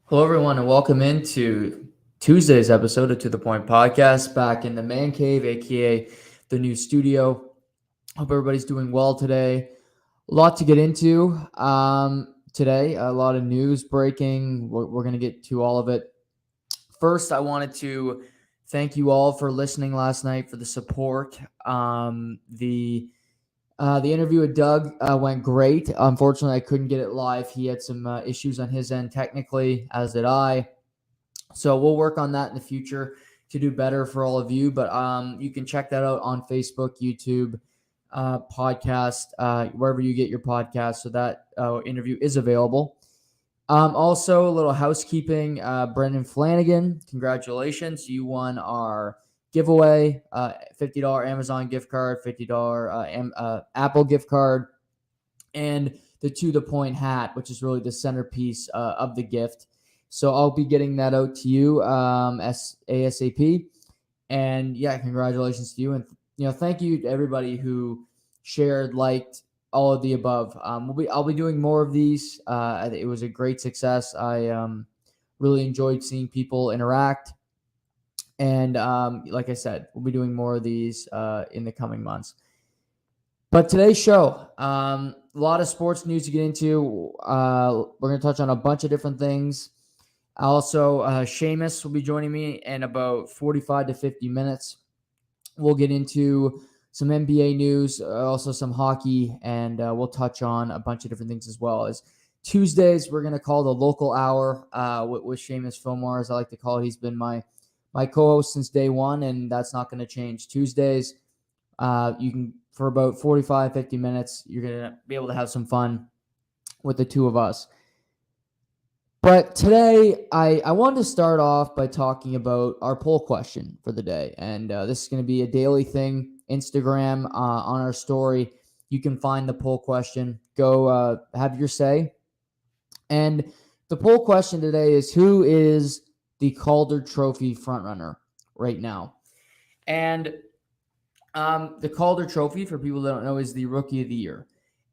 Hello, everyone, and welcome into Tuesday's episode of To The Point Podcast, back in the man cave, aka the new studio. Hope everybody's doing well today. A lot to get into today, a lot of news breaking. We're going to get to all of it. First, I wanted to thank you all for listening last night, for the support. The interview with Doug went great. Unfortunately, I couldn't get it live. He had some issues on his end technically, as did I. So we'll work on that in the future to do better for all of you. But you can check that out on Facebook, YouTube, podcast, wherever you get your podcast. So that interview is available. Also, a little housekeeping. Brendan Flanagan, congratulations. You won our giveaway, $50 Amazon gift card, $50 Apple gift card, and the To The Point hat, which is really the centerpiece of the gift. So I'll be getting that out to you ASAP. And yeah, congratulations to you. And thank you to everybody who shared, liked, all of the above. I'll be doing more of these. It was a great success. I really enjoyed seeing people interact. And like I said, we'll be doing more of these in the coming months. But today's show, a lot of sports news to get into. We're going to touch on a bunch of different things. Also, Shamus will be joining me in about 45 to 50 minutes. We'll get into some NBA news, also some hockey, and we'll touch on a bunch of different things as well. As Tuesdays, we're going to call the local hour with Shamus Fillmore, as I like to call it. He's been my co-host since day one, and that's not going to change. Tuesdays, you can, for about 45, 50 minutes, you're going to be able to have some fun with the two of us. But today, I wanted to start off by talking about our poll question for the day. And this is going to be a daily thing. Instagram, on our story, you can find the poll question. Go have your say. And the poll question today is, who is the Calder Trophy frontrunner right now? And the Calder Trophy, for people that don't know, is the Rookie of the Year.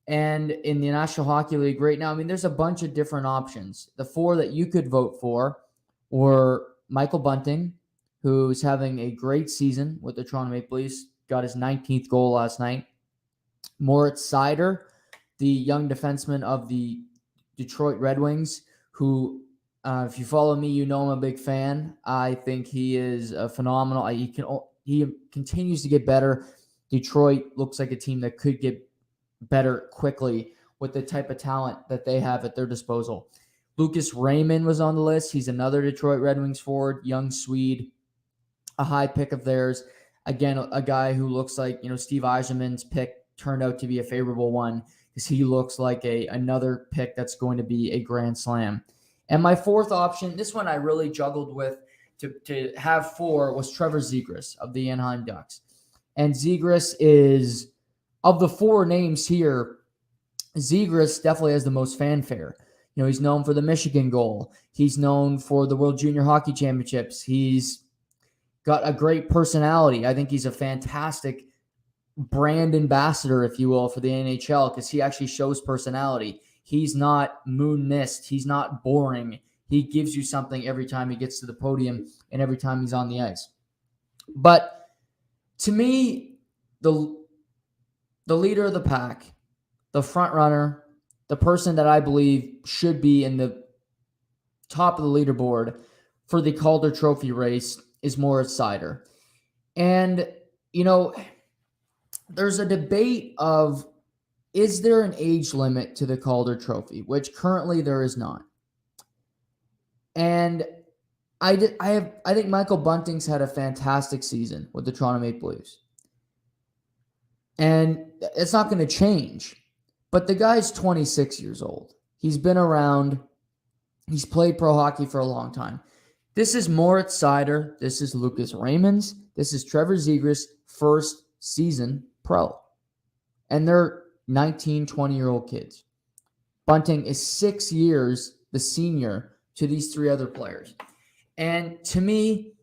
And in the National Hockey League right now, there's a bunch of different options. The four that you could vote for were Michael Bunting, who's having a great season with the Toronto Maple Leafs, got his 19th goal last night. Moritz Seider, the young defenseman of the Detroit Red Wings, who, if you follow me, you know I'm a big fan. I think he is phenomenal. He continues to get better. Detroit looks like a team that could get better quickly with the type of talent that they have at their disposal. Lucas Raymond was on the list. He's another Detroit Red Wings forward, young Swede, a high pick of theirs. Again, a guy who looks like, Steve Yzerman's pick turned out to be a favorable one because he looks like another pick that's going to be a grand slam. And my fourth option, this one I really juggled with to have four, was Trevor Zegras of the Anaheim Ducks. And Zegras is, of the four names here, Zegras definitely has the most fanfare. He's known for the Michigan goal. He's known for the World Junior Hockey Championships. He's got a great personality. I think he's a fantastic brand ambassador, if you will, for the NHL because he actually shows personality. He's not moon mist. He's not boring. He gives you something every time he gets to the podium and every time he's on the ice. But to me, the leader of the pack, the front runner, the person that I believe should be in the top of the leaderboard for the Calder Trophy race is Moritz Seider. And, there's a debate of, is there an age limit to the Calder Trophy, which currently there is not. And I think Michael Bunting's had a fantastic season with the Toronto Maple Leafs. And it's not going to change. But the guy's 26 years old. He's been around. He's played pro hockey for a long time. This is Moritz Seider. This is Lucas Raymond's. This is Trevor Zegras' first season pro. And they're 19, 20-year-old kids. Bunting is 6 years the senior to these three other players. And to me,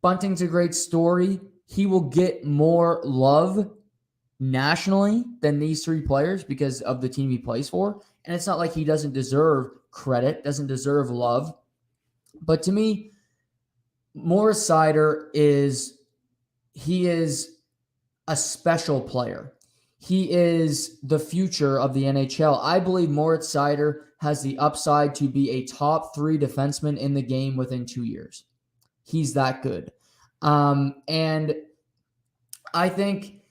Bunting's a great story. He will get more love nationally than these three players because of the team he plays for. And it's not like he doesn't deserve credit, doesn't deserve love. But to me, Morris Seider is a special player. He is the future of the NHL. I believe Moritz Seider has the upside to be a top 3 defenseman in the game within 2 years. He's that good. And I think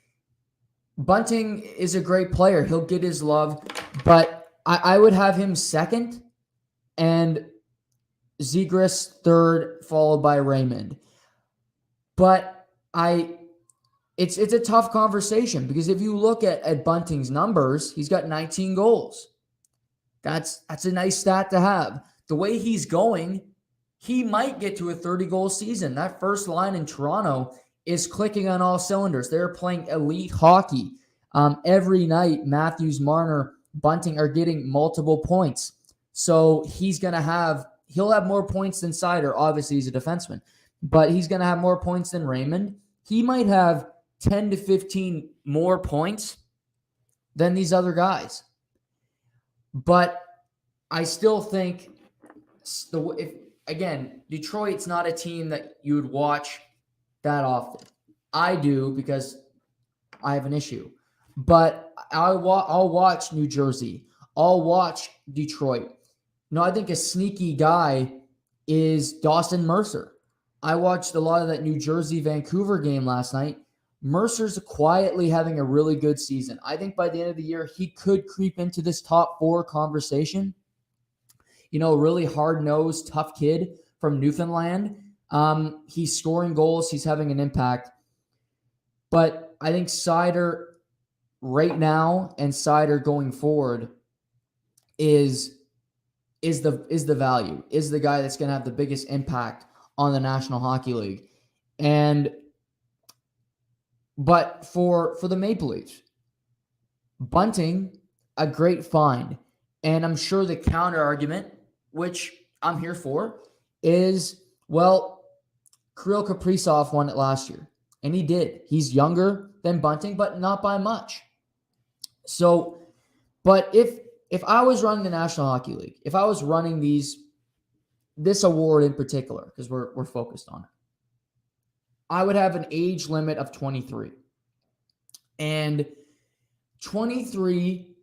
Bunting is a great player. He'll get his love, but I would have him second and Zegras third, followed by Raymond. But it's a tough conversation because if you look at Bunting's numbers, he's got 19 goals. That's a nice stat to have. The way he's going, he might get to a 30-goal season. That first line in Toronto is clicking on all cylinders. They're playing elite hockey. Every night, Matthews, Marner, Bunting are getting multiple points. So he'll have more points than Seider. Obviously, he's a defenseman. But he's going to have more points than Raymond. He might have 10 to 15 more points than these other guys. But I still think, Detroit's not a team that you would watch that often. I do because I have an issue. But I'll watch New Jersey. I'll watch Detroit. No, I think a sneaky guy is Dawson Mercer. I watched a lot of that New Jersey-Vancouver game last night. Mercer's quietly having a really good season. I think by the end of the year, he could creep into this top 4 conversation. Really hard-nosed, tough kid from Newfoundland. He's scoring goals. He's having an impact. But I think Seider right now and Seider going forward is the value, is the guy that's going to have the biggest impact on the National Hockey League. But for the Maple Leafs, Bunting, a great find. And I'm sure the counter argument, which I'm here for, is, well, Kirill Kaprizov won it last year. And he did. He's younger than Bunting, but not by much. So, but if I was running the National Hockey League, if I was running this award in particular, because we're focused on it, I would have an age limit of 23. And 23,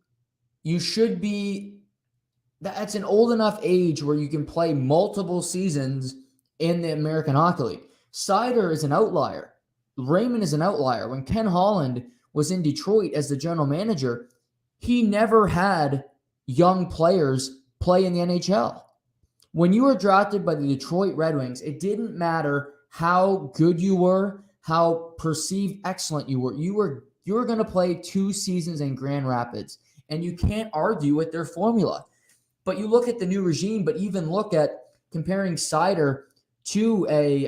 that's an old enough age where you can play multiple seasons in the American Hockey League. Seider is an outlier. Raymond is an outlier. When Ken Holland was in Detroit as the general manager, he never had young players play in the NHL. When you were drafted by the Detroit Red Wings, it didn't matter how good you were, how perceived excellent you were. You were going to play 2 seasons in Grand Rapids, and you can't argue with their formula. But you look at the new regime, but even look at comparing Seider to a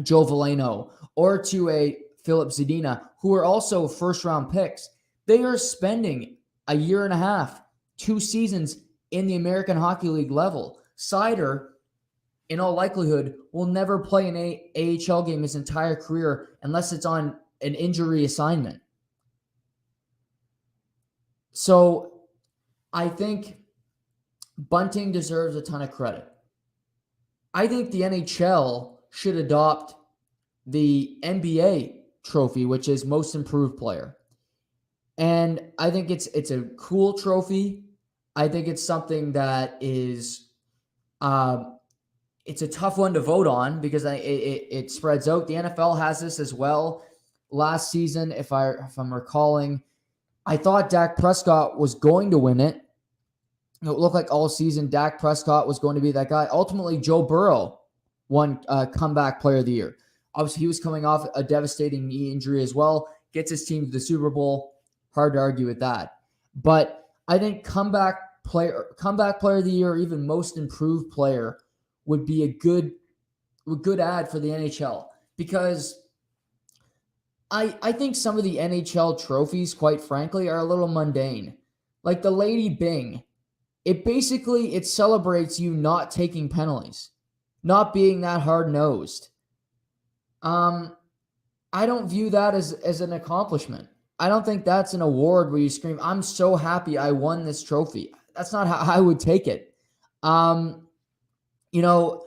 Joe Veleno or to a Philip Zadina, who are also first-round picks. They are spending a year and a half, 2 seasons in the American Hockey League level. Seider, in all likelihood, will never play an AHL game his entire career unless it's on an injury assignment. So I think Bunting deserves a ton of credit. I think the NHL should adopt the NBA trophy, which is Most Improved Player. And I think it's a cool trophy. I think it's something that is it's a tough one to vote on because it spreads out. The NFL has this as well. Last season, if I'm recalling, I thought Dak Prescott was going to win it. It looked like all season Dak Prescott was going to be that guy. Ultimately, Joe Burrow won Comeback Player of the Year. Obviously, he was coming off a devastating knee injury as well. Gets his team to the Super Bowl. Hard to argue with that. But I think comeback player of the year, or even most improved player, would be a good ad for the NHL, because I think some of the NHL trophies, quite frankly, are a little mundane. Like the Lady Byng, it celebrates you not taking penalties, not being that hard-nosed. I don't view that as an accomplishment. I don't think that's an award where you scream, "I'm so happy I won this trophy." That's not how I would take it. You know,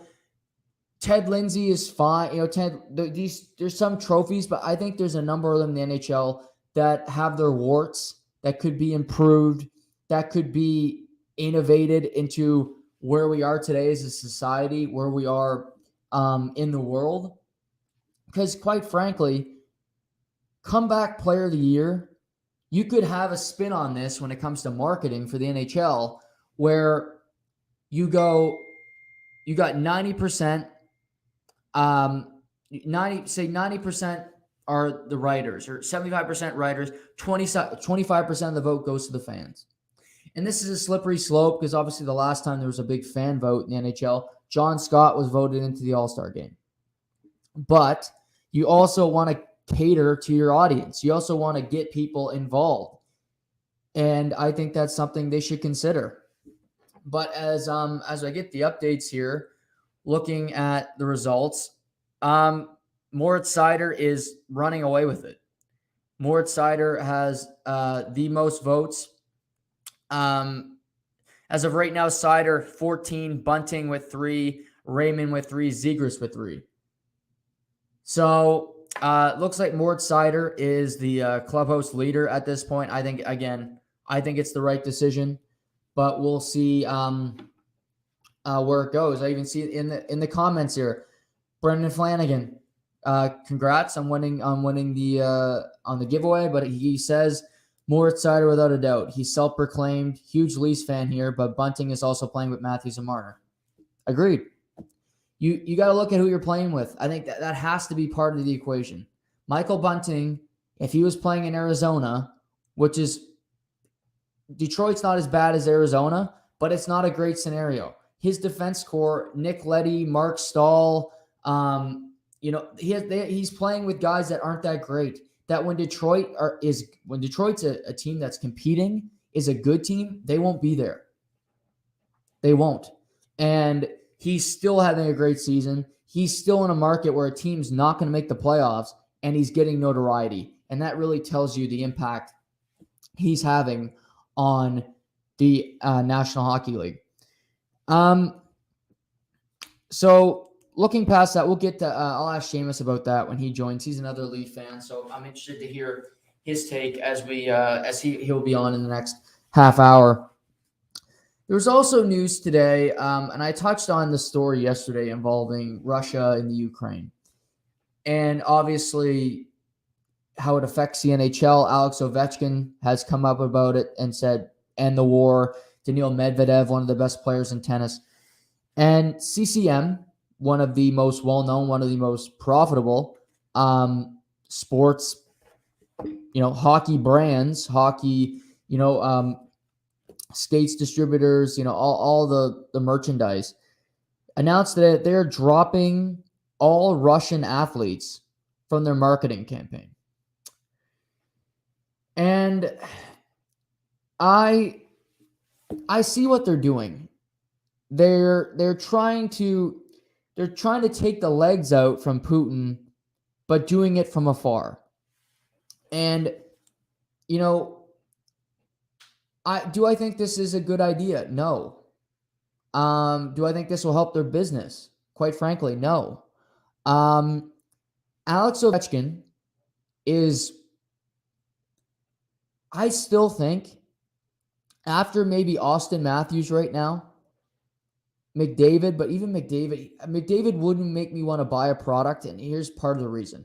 Ted Lindsay is fine. You know, there's some trophies, but I think there's a number of them in the NHL that have their warts, that could be improved, that could be innovated into where we are today as a society, where we are in the world. Because quite frankly, comeback player of the year, you could have a spin on this when it comes to marketing for the NHL, where you got 90%, 90% are the writers, or 75% writers, 25% of the vote goes to the fans. And this is a slippery slope because obviously the last time there was a big fan vote in the NHL, John Scott was voted into the All-Star game. But you also want to cater to your audience. You also want to get people involved. And I think that's something they should consider. But as I get the updates here, looking at the results, Moritz Seider is running away with it. Moritz Seider has the most votes. As of right now, Seider 14, Bunting with 3, Raymond with 3, Zegras with 3. So looks like Moritz Seider is the clubhouse leader at this point. I think it's the right decision, but we'll see where it goes. I even see it in the comments here. Brendan Flanagan, congrats on winning the giveaway, but he says Moritz Seider without a doubt. He's self-proclaimed huge Leafs fan here, but Bunting is also playing with Matthews and Marner. Agreed. You got to look at who you're playing with. I think that has to be part of the equation. Michael Bunting, if he was playing in Arizona, which is Detroit's not as bad as Arizona, but it's not a great scenario. His defense core, Nick Leddy, Mark Stahl, he's playing with guys that aren't that great. That when Detroit's a team that's competing, is a good team, they won't be there. They won't. And he's still having a great season. He's still in a market where a team's not going to make the playoffs, and he's getting notoriety. And that really tells you the impact he's having on the National Hockey League. So looking past that, we'll get to, I'll ask Shamus about that when he joins. He's another Leaf fan, so I'm interested to hear his take as he'll be on in the next half hour. There was also news today, and I touched on the story yesterday involving Russia and the Ukraine, and obviously how it affects the NHL. Alex Ovechkin has come up about it and said, end the war. Daniil Medvedev, one of the best players in tennis. And CCM, one of the most well-known, one of the most profitable sports, hockey brands, skates distributors, all the merchandise, announced that they're dropping all Russian athletes from their marketing campaign. And I see what they're doing. They're trying to take the legs out from Putin, but doing it from afar. And do I think this is a good idea? No. Do I think this will help their business? Quite frankly, no. Alex Ovechkin is, I still think, after maybe Austin Matthews right now, McDavid, but even McDavid wouldn't make me want to buy a product, and here's part of the reason.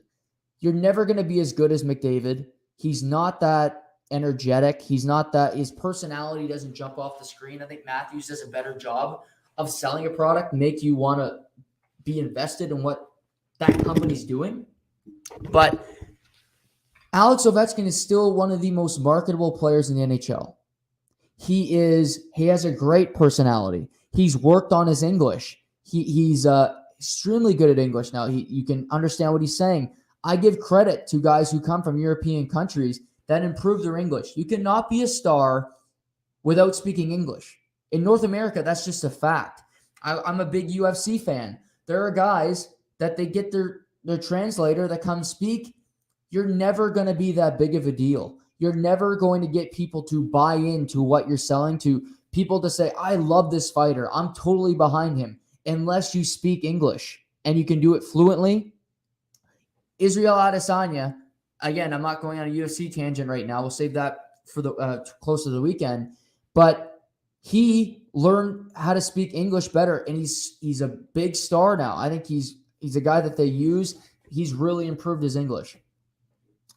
You're never going to be as good as McDavid. He's not that energetic. He's not that, his personality doesn't jump off the screen. I think Matthews does a better job of selling a product, make you want to be invested in what that company's doing. But Alex Ovechkin is still one of the most marketable players in the NHL. He has a great personality. He's worked on his English. He's extremely good at English now. You can understand what he's saying. I give credit to guys who come from European countries that improve their English. You cannot be a star without speaking English. In North America, that's just a fact. I'm a big UFC fan. There are guys that they get their translator that comes speak. You're never going to be that big of a deal. You're never going to get people to buy into what you're selling, to people to say, I love this fighter. I'm totally behind him. unless you speak English and you can do it fluently. Israel Adesanya, again, I'm not going on a UFC tangent right now. We'll save that for the close to the weekend. But he learned how to speak English better, and he's a big star now. I think he's a guy that they use. He's really improved his English.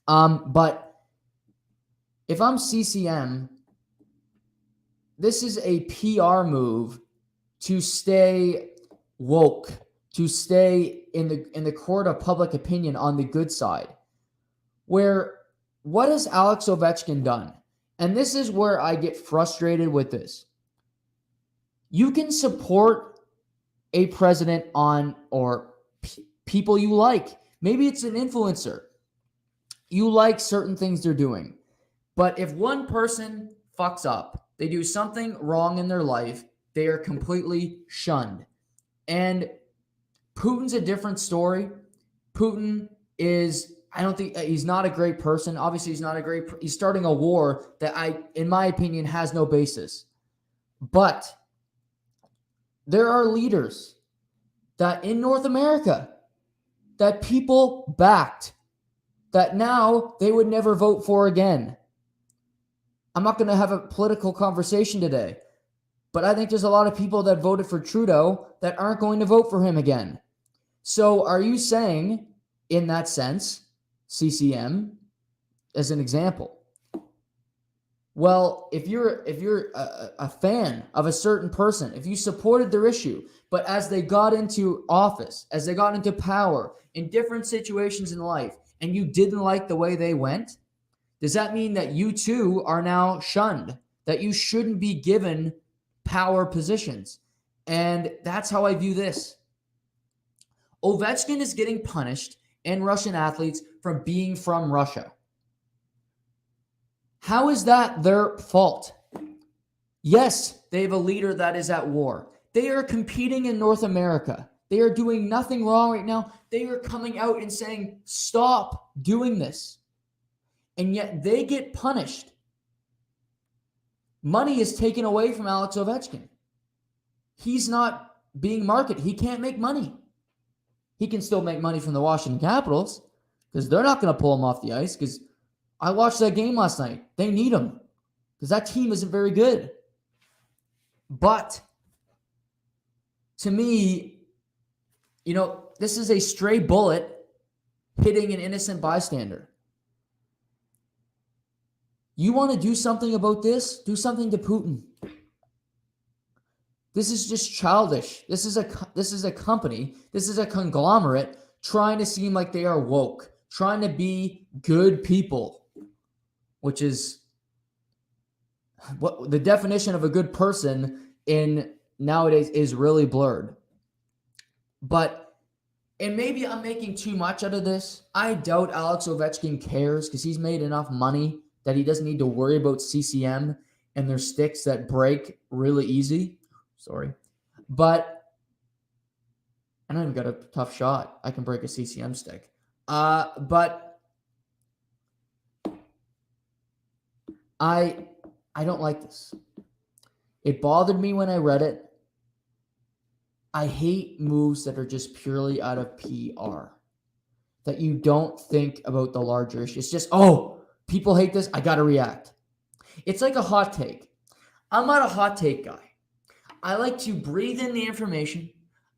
But if I'm CCM, this is a PR move to stay woke, to stay in the court of public opinion on the good side. Where what has Alex Ovechkin done? And this is where I get frustrated with this. You can support a president or people you like. Maybe it's an influencer. You like certain things they're doing. But if one person fucks up, they do something wrong in their life, they are completely shunned. And Putin's a different story. Putin is, I don't think, he's not a great person. Obviously, he's starting a war that in my opinion, has no basis. But there are leaders that in North America that people backed that now they would never vote for again. I'm not going to have a political conversation today, but I think there's a lot of people that voted for Trudeau that aren't going to vote for him again. So are you saying, in that sense, CCM, as an example, well, if you're a fan of a certain person, if you supported their issue, but as they got into office, as they got into power in different situations in life, and you didn't like the way they went, does that mean that you too are now shunned, that you shouldn't be given power positions? And that's how I view this. Ovechkin is getting punished, and Russian athletes, from being from Russia. How is that their fault? Yes, they have a leader that is at war. They are competing in North America. They are doing nothing wrong right now. They are coming out and saying, stop doing this. And yet they get punished. Money is taken away from Alex Ovechkin. He's not being marketed. He can't make money. He can still make money from the Washington Capitals because they're not going to pull him off the ice, because I watched that game last night. They need him because that team isn't very good. But to me, this is a stray bullet hitting an innocent bystander. You want to do something about this? Do something to Putin. This is just childish. This is a company. This is a conglomerate trying to seem like they are woke, trying to be good people, which is what the definition of a good person in nowadays is really blurred. And maybe I'm making too much out of this. I doubt Alex Ovechkin cares because he's made enough money that he doesn't need to worry about CCM and their sticks that break really easy. Sorry. But I don't even got a tough shot. I can break a CCM stick. But I don't like this. It bothered me when I read it. I hate moves that are just purely out of PR. That you don't think about the larger issue. It's just, people hate this, I got to react. It's like a hot take. I'm not a hot take guy. I like to breathe in the information.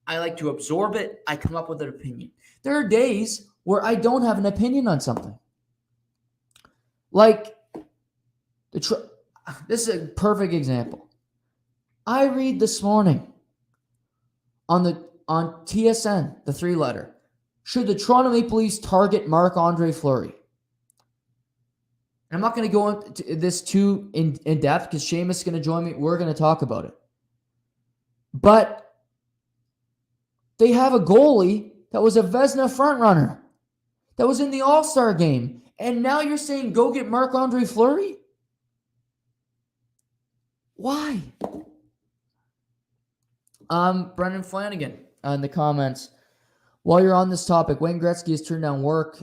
I like to absorb it. I come up with an opinion. There are days where I don't have an opinion on something. Like, this is a perfect example. I read this morning on TSN, the 3-letter, should the Toronto Maple Leafs target Marc-Andre Fleury? I'm not going to go into this too in depth because Shamus is going to join me. We're going to talk about it. But they have a goalie that was a Vezina frontrunner that was in the All-Star game. And now you're saying go get Marc-Andre Fleury? Why? Brendan Flanagan in the comments. While you're on this topic, Wayne Gretzky has turned down work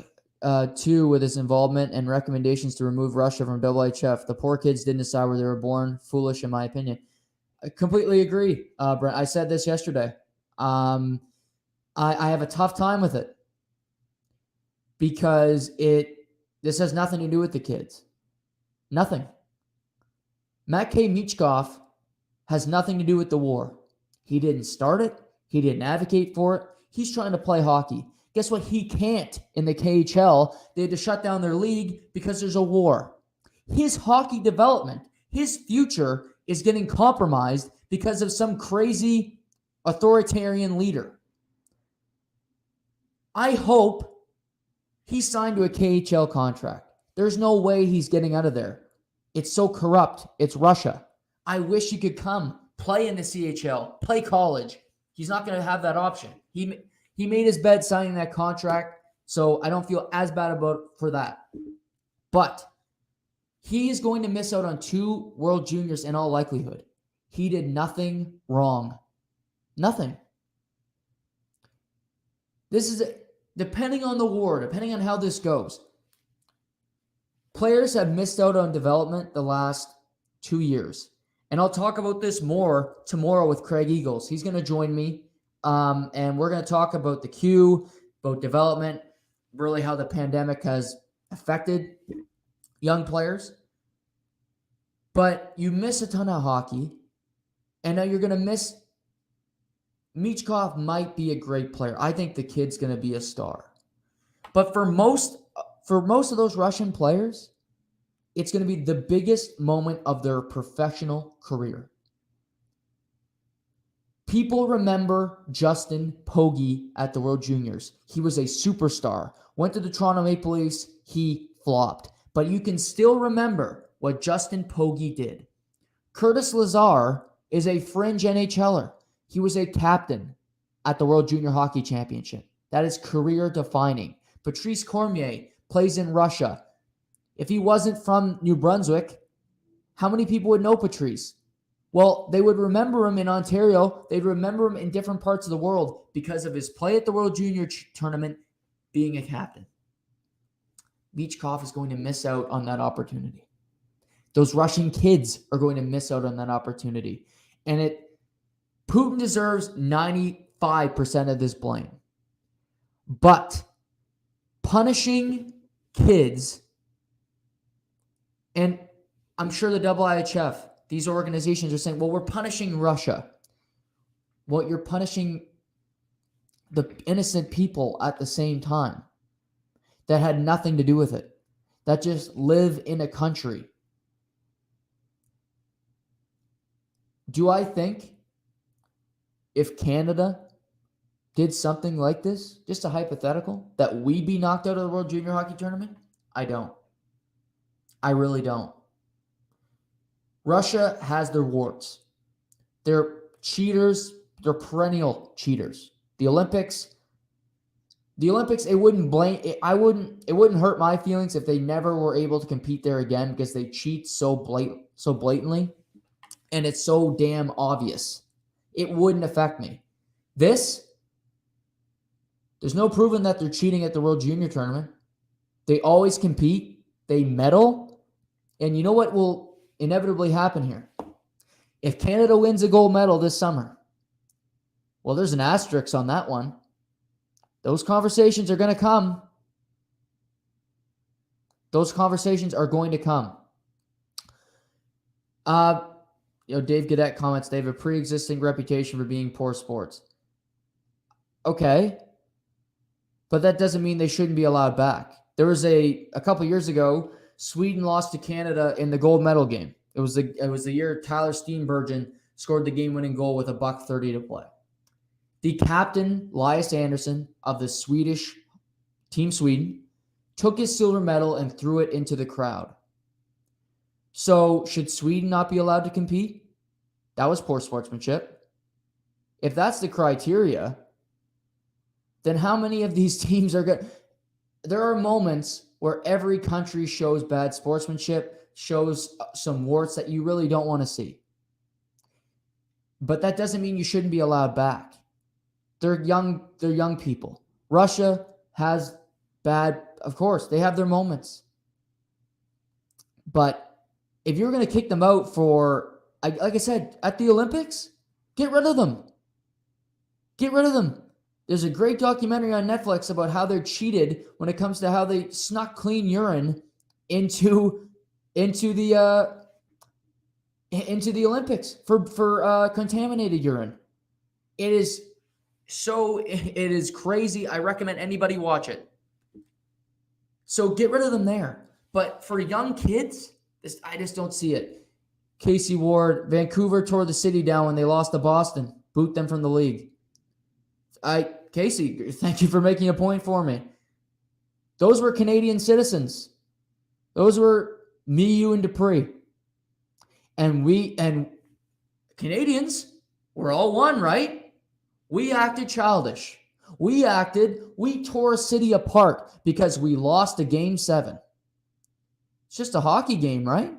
too with his involvement and recommendations to remove Russia from WHF. The poor kids didn't decide where they were born. Foolish, in my opinion. I completely agree, Brent. I said this yesterday. I have a tough time with it because this has nothing to do with the kids. Nothing. Matvei Michkov has nothing to do with the war. He didn't start it. He didn't advocate for it. He's trying to play hockey. Guess what? He can't in the KHL. They had to shut down their league because there's a war. His hockey development, his future is getting compromised because of some crazy authoritarian leader. I hope he signed to a KHL contract. There's no way he's getting out of there. It's so corrupt. It's Russia. I wish he could come, play in the CHL, play college. He's not going to have that option. He made his bed signing that contract, so I don't feel as bad about it for that. But he is going to miss out on 2 World Juniors in all likelihood. He did nothing wrong. Nothing. This is, depending on the war, depending on how this goes, players have missed out on development the last 2 years. And I'll talk about this more tomorrow with Craig Eagles. He's going to join me. And we're going to talk about the Q, about development, really how the pandemic has affected young players. But you miss a ton of hockey, and now you're going to miss. Michkov might be a great player. I think the kid's going to be a star. But for most of those Russian players, it's going to be the biggest moment of their professional career. People remember Justin Pogey at the World Juniors. He was a superstar. Went to the Toronto Maple Leafs. He flopped. But you can still remember what Justin Pogey did. Curtis Lazar is a fringe NHLer. He was a captain at the World Junior Hockey Championship. That is career defining. Patrice Cormier plays in Russia. If he wasn't from New Brunswick, how many people would know Patrice? Well, they would remember him in Ontario. They'd remember him in different parts of the world because of his play at the World Junior Tournament, being a captain. Michkov is going to miss out on that opportunity. Those Russian kids are going to miss out on that opportunity. And Putin deserves 95% of this blame. But punishing kids, and I'm sure the IIHF, these organizations are saying, well, we're punishing Russia. Well, you're punishing the innocent people at the same time that had nothing to do with it, that just live in a country. Do I think if Canada did something like this, just a hypothetical, that we be knocked out of the World Junior Hockey Tournament? I don't. I really don't. Russia has their warts. They're cheaters. They're perennial cheaters. The Olympics, it wouldn't hurt my feelings if they never were able to compete there again because they cheat so blatantly, and it's so damn obvious. It wouldn't affect me. There's no proving that they're cheating at the World Junior Tournament. They always compete. They medal. And you know what will inevitably happen here? If Canada wins a gold medal this summer, well, there's an asterisk on that one. Those conversations are going to come. Those conversations are going to come. Dave Gadet comments, they have a pre-existing reputation for being poor sports. Okay. But that doesn't mean they shouldn't be allowed back. There was a couple years ago, Sweden lost to Canada in the gold medal game. It was the year Tyler Steenbergen scored the game-winning goal with $1:30 to play. The captain, Elias Anderson, of the Swedish Team Sweden, took his silver medal and threw it into the crowd. So, should Sweden not be allowed to compete? That was poor sportsmanship. If that's the criteria, then how many of these teams are good? There are moments where every country shows bad sportsmanship, shows some warts that you really don't want to see. But that doesn't mean you shouldn't be allowed back. They're young people. Russia has bad, of course, they have their moments. But if you're going to kick them out for, like I said, at the Olympics, get rid of them. Get rid of them. There's a great documentary on Netflix about how they're cheated when it comes to how they snuck clean urine into the Olympics for contaminated urine. It is crazy. I recommend anybody watch it. So get rid of them there. But for young kids, I just don't see it. Casey Ward, Vancouver tore the city down when they lost to Boston. Boot them from the league. Casey, thank you for making a point for me. Those were Canadian citizens. Those were me, you, and Dupree. And Canadians, we're all one, right? We acted childish. We tore a city apart because we lost a Game 7. It's just a hockey game, right?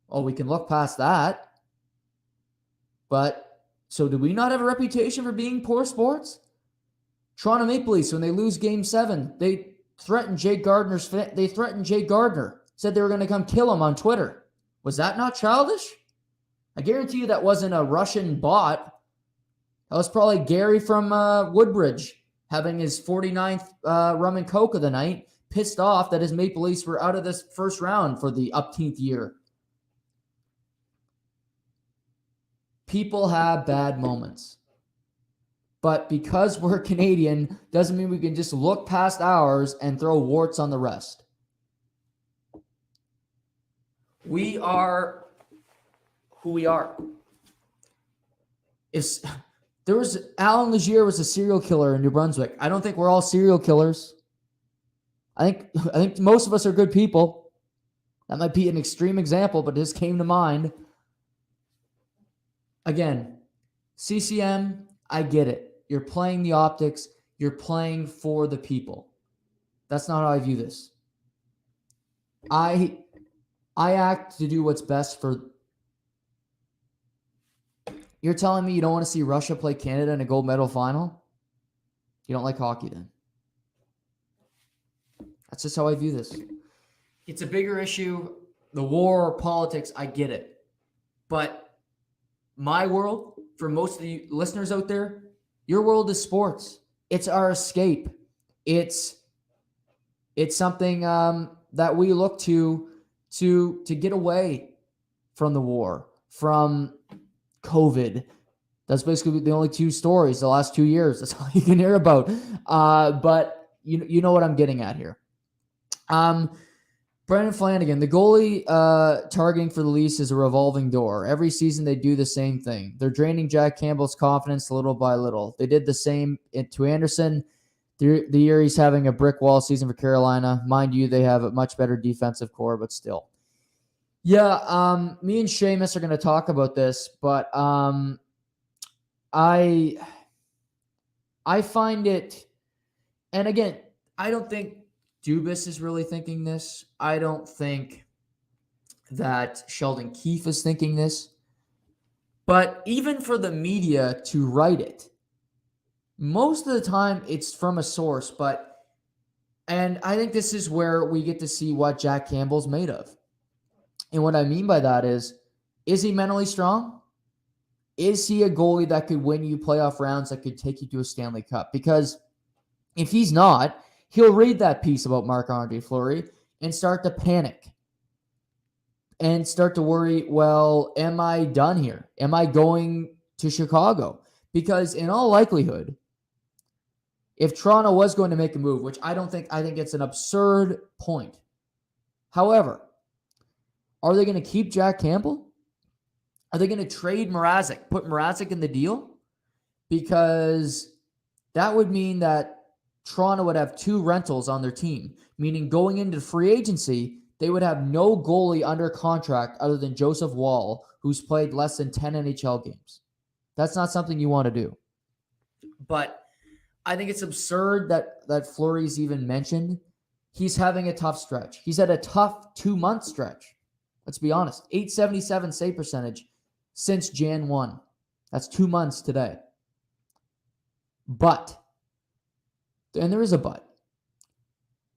Oh, we can look past that. But so do we not have a reputation for being poor sports? Toronto Maple Leafs, when they lose Game 7, they threatened Jake Gardner. Said they were going to come kill him on Twitter. Was that not childish? I guarantee you that wasn't a Russian bot. That was probably Gary from Woodbridge having his 49th rum and coke of the night, pissed off that his Maple Leafs were out of this first round for the upteenth year. People have bad moments. But because we're Canadian, doesn't mean we can just look past ours and throw warts on the rest. We are who we are. Alan Legier was a serial killer in New Brunswick. I don't think we're all serial killers. I think most of us are good people. That might be an extreme example, but this came to mind. Again, CCM, I get it. You're playing the optics. You're playing for the people. That's not how I view this. I act to do what's best for... You're telling me you don't want to see Russia play Canada in a gold medal final? You don't like hockey then. That's just how I view this. It's a bigger issue. The war, politics, I get it. But my world, for most of the listeners out there, your world is sports. It's our escape. It's something that we look to get away from the war, from COVID. That's basically the only two stories the last 2 years. That's all you can hear about. But you know what I'm getting at here. Brendan Flanagan, the goalie targeting for the Leafs is a revolving door. Every season they do the same thing. They're draining Jack Campbell's confidence little by little. They did the same to Anderson the year he's having a brick wall season for Carolina. Mind you, they have a much better defensive core, but still. Yeah, me and Shamus are going to talk about this, but I find it, and again, I don't think Dubas is really thinking this. I don't think that Sheldon Keefe is thinking this. But even for the media to write it, most of the time it's from a source. And I think this is where we get to see what Jack Campbell's made of. And what I mean by that is he mentally strong? Is he a goalie that could win you playoff rounds, that could take you to a Stanley Cup? Because if he's not, he'll read that piece about Marc-Andre Fleury and start to panic and start to worry, well, am I done here? Am I going to Chicago? Because in all likelihood, if Toronto was going to make a move, which I think it's an absurd point. However, are they going to keep Jack Campbell? Are they going to trade Mrazek, put Mrazek in the deal? Because that would mean that Toronto would have two rentals on their team, meaning going into free agency, they would have no goalie under contract other than Joseph Wall, who's played less than 10 NHL games. That's not something you want to do. But I think it's absurd that Fleury's even mentioned. He's having a tough stretch. He's had a tough 2-month stretch. Let's be honest. .877 save percentage since Jan 1. That's 2 months today. But, and there is a but,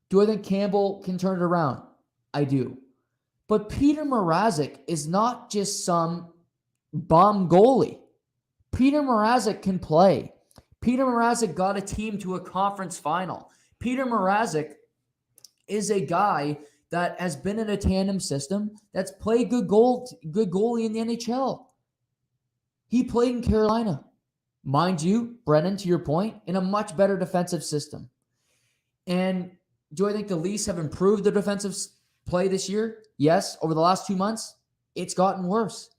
do I think Campbell can turn it around? I do. But Peter Mrazek is not just some bum goalie. Peter Mrazek can play. Peter Mrazek got a team to a conference final. Peter Mrazek is a guy that has been in a tandem system that's played good goalie in the NHL. He played in Carolina. Mind you, Brennan, to your point, in a much better defensive system. And do I think the Leafs have improved their defensive play this year? Yes. Over the last 2 months, it's gotten worse.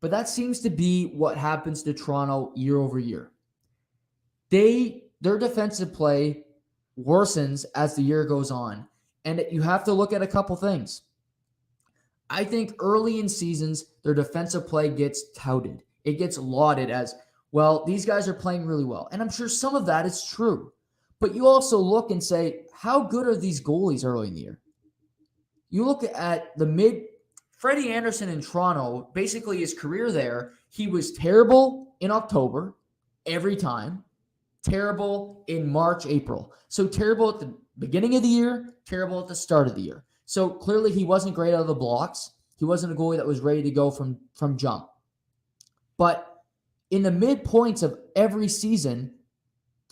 But that seems to be what happens to Toronto year over year. Their defensive play worsens as the year goes on. And you have to look at a couple things. I think early in seasons, their defensive play gets touted. It gets lauded as, well, these guys are playing really well. And I'm sure some of that is true. But you also look and say, how good are these goalies early in the year? You look at Freddie Anderson in Toronto, basically his career there, he was terrible in October every time, terrible in March, April. So terrible at the beginning of the year, terrible at the start of the year. So clearly he wasn't great out of the blocks. He wasn't a goalie that was ready to go from jump. But in the midpoints of every season,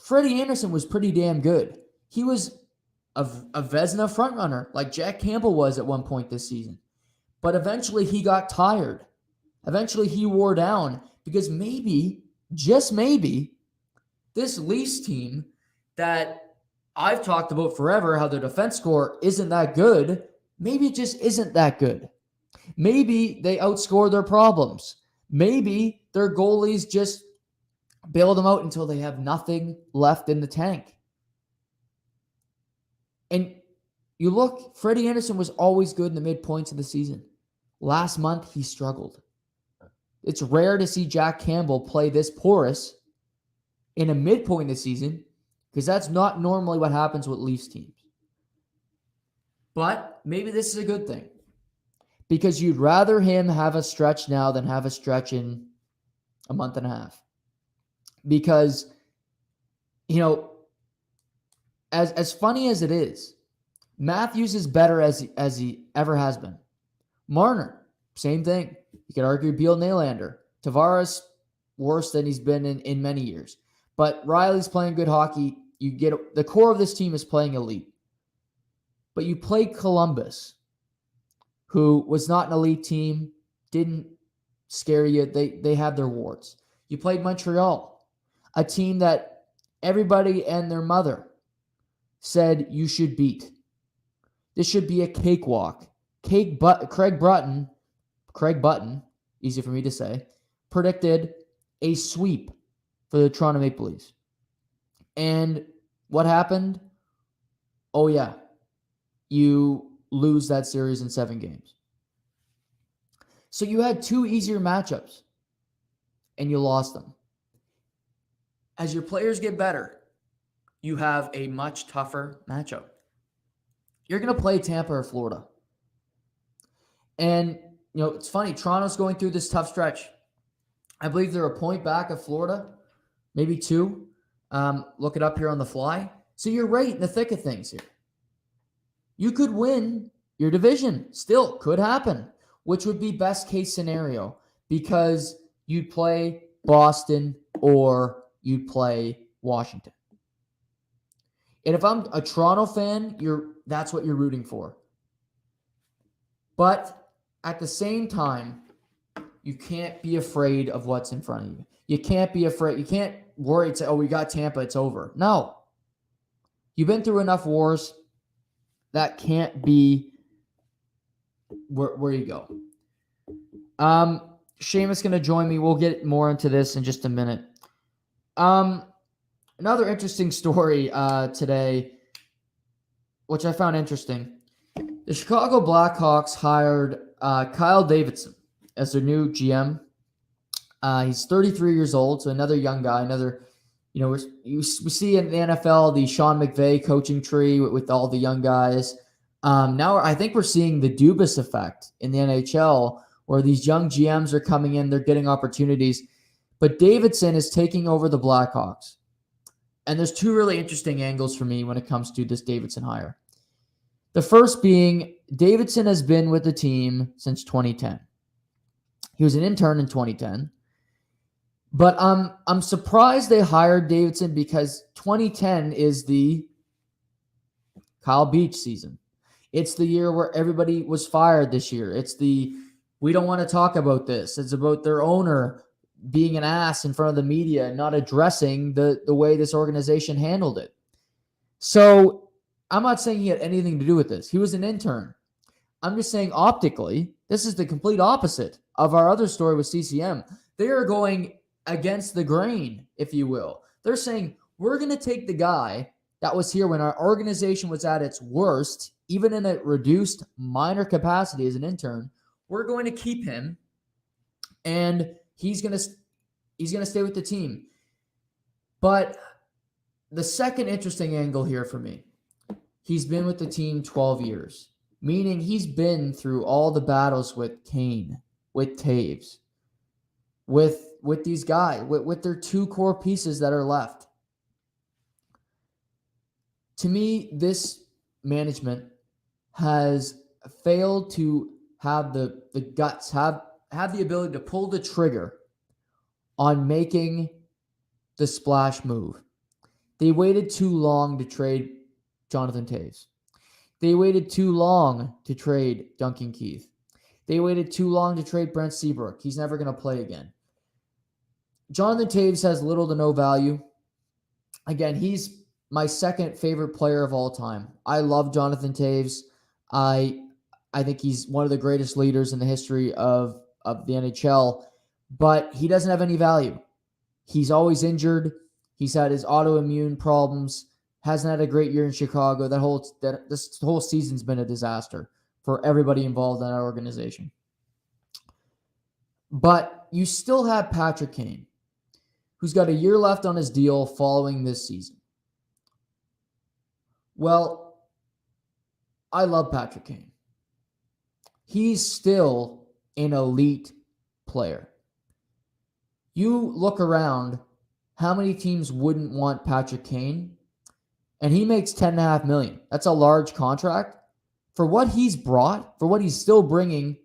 Freddie Anderson was pretty damn good. He was a Vezina frontrunner like Jack Campbell was at one point this season. But eventually he got tired. Eventually he wore down because maybe, just maybe, this Leafs team that I've talked about forever, how their defense score isn't that good, maybe it just isn't that good. Maybe they outscore their problems. Maybe their goalies just bail them out until they have nothing left in the tank. And you look, Freddie Anderson was always good in the midpoints of the season. Last month, he struggled. It's rare to see Jack Campbell play this porous in a midpoint of the season because that's not normally what happens with Leafs teams. But maybe this is a good thing because you'd rather him have a stretch now than have a stretch in a month and a half. Because, as funny as it is, Matthews is better as he ever has been. Marner, same thing. You could argue Beal Nylander. Tavares, worse than he's been in many years. But Riley's playing good hockey. You get the core of this team is playing elite. But you play Columbus, who was not an elite team, didn't scare you. They had their warts. You played Montreal, a team that everybody and their mother said you should beat. This should be a cakewalk. Craig Button, easy for me to say, predicted a sweep for the Toronto Maple Leafs. And what happened? Oh, yeah. You lose that series in 7 games. So you had 2 easier matchups, and you lost them. As your players get better, you have a much tougher matchup. You're going to play Tampa or Florida. And, it's funny. Toronto's going through this tough stretch. I believe they're a point back of Florida, maybe 2. Look it up here on the fly. So you're right in the thick of things here. You could win your division. Still could happen, which would be best case scenario because you'd play Boston or you'd play Washington. And if I'm a Toronto fan, that's what you're rooting for. But at the same time, you can't be afraid of what's in front of you. You can't be afraid. You can't worry and say, we got Tampa, it's over. No. You've been through enough wars. That can't be where you go. Shamus going to join me. We'll get more into this in just a minute. Another interesting story today, which I found interesting. The Chicago Blackhawks hired Kyle Davidson as their new GM. He's 33 years old, so another young guy. We see in the NFL the Sean McVay coaching tree with all the young guys. Now I think we're seeing the Dubas effect in the NHL, where these young GMs are coming in, they're getting opportunities. But Davidson is taking over the Blackhawks. And there's 2 really interesting angles for me when it comes to this Davidson hire. The first being Davidson has been with the team since 2010. He was an intern in 2010. But I'm surprised they hired Davidson because 2010 is the Kyle Beach season. It's the year where everybody was fired this year. It's the we don't want to talk about this. It's about their owner being an ass in front of the media and not addressing the way this organization handled it. So I'm not saying he had anything to do with this. He was an intern. I'm just saying optically, this is the complete opposite of our other story with CCM. They are going against the grain, if you will. They're saying, we're going to take the guy that was here when our organization was at its worst, even in a reduced minor capacity as an intern. We're going to keep him, and he's going to stay with the team. But the second interesting angle here for me, he's been with the team 12 years, meaning he's been through all the battles with Kane, with Taves, with these guys, with their two core pieces that are left. To me, this management has failed to have the guts, have the ability to pull the trigger on making the splash move. They waited too long to trade Jonathan Taves. They waited too long to trade Duncan Keith. They waited too long to trade Brent Seabrook. He's never going to play again. Jonathan Taves has little to no value. Again, he's my second favorite player of all time. I love Jonathan Taves. I think he's one of the greatest leaders in the history of the NHL, but he doesn't have any value. He's always injured. He's had his autoimmune problems. Hasn't had a great year in Chicago. This whole season's been a disaster for everybody involved in that organization. But you still have Patrick Kane, who's got a year left on his deal following this season. Well, I love Patrick Kane. He's still an elite player. You look around, how many teams wouldn't want Patrick Kane? And he makes $10.5 million. That's a large contract. For what he's brought, for what he's still bringing,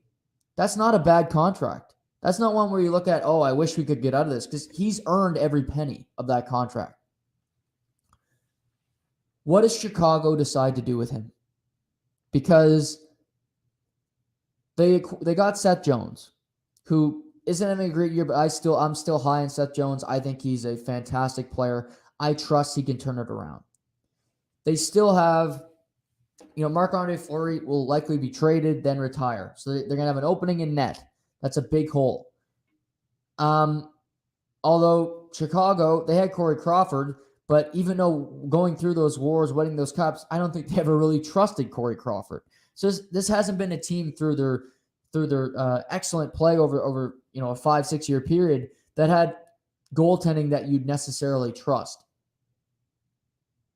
that's not a bad contract. That's not one where you look at, oh, I wish we could get out of this, because he's earned every penny of that contract. What does Chicago decide to do with him? Because they got Seth Jones, who isn't having a great year, but I'm still high on Seth Jones. I think he's a fantastic player. I trust he can turn it around. They still have, Marc-Andre Fleury will likely be traded, then retire. So they're going to have an opening in net. That's a big hole. Although Chicago, they had Corey Crawford, but even though going through those wars, winning those cups, I don't think they ever really trusted Corey Crawford. So this hasn't been a team through their excellent play over a 5-6 year period that had goaltending that you'd necessarily trust.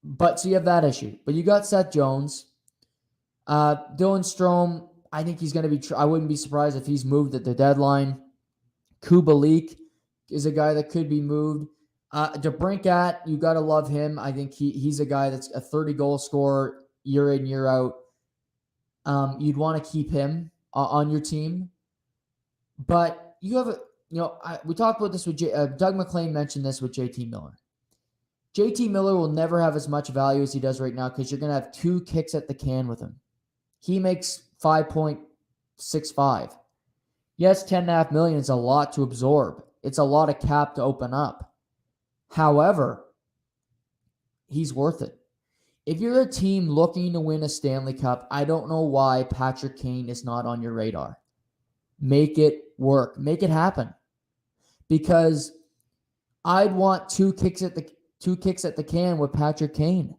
But so you have that issue. But you got Seth Jones. Dylan Strome, I think he's going to be, I wouldn't be surprised if he's moved at the deadline. Kubalik is a guy that could be moved. DeBrincat, you got to love him. I think he's a guy that's a 30-goal scorer year in, year out. You'd want to keep him on your team. But you have we talked about this with Doug McLean mentioned this with JT Miller. JT Miller will never have as much value as he does right now because you're going to have 2 kicks at the can with him. He makes $5.65. Yes, $10.5 million is a lot to absorb. It's a lot of cap to open up. However, he's worth it. If you're a team looking to win a Stanley Cup, I don't know why Patrick Kane is not on your radar. Make it work. Make it happen. Because I'd want 2 kicks at the can with Patrick Kane.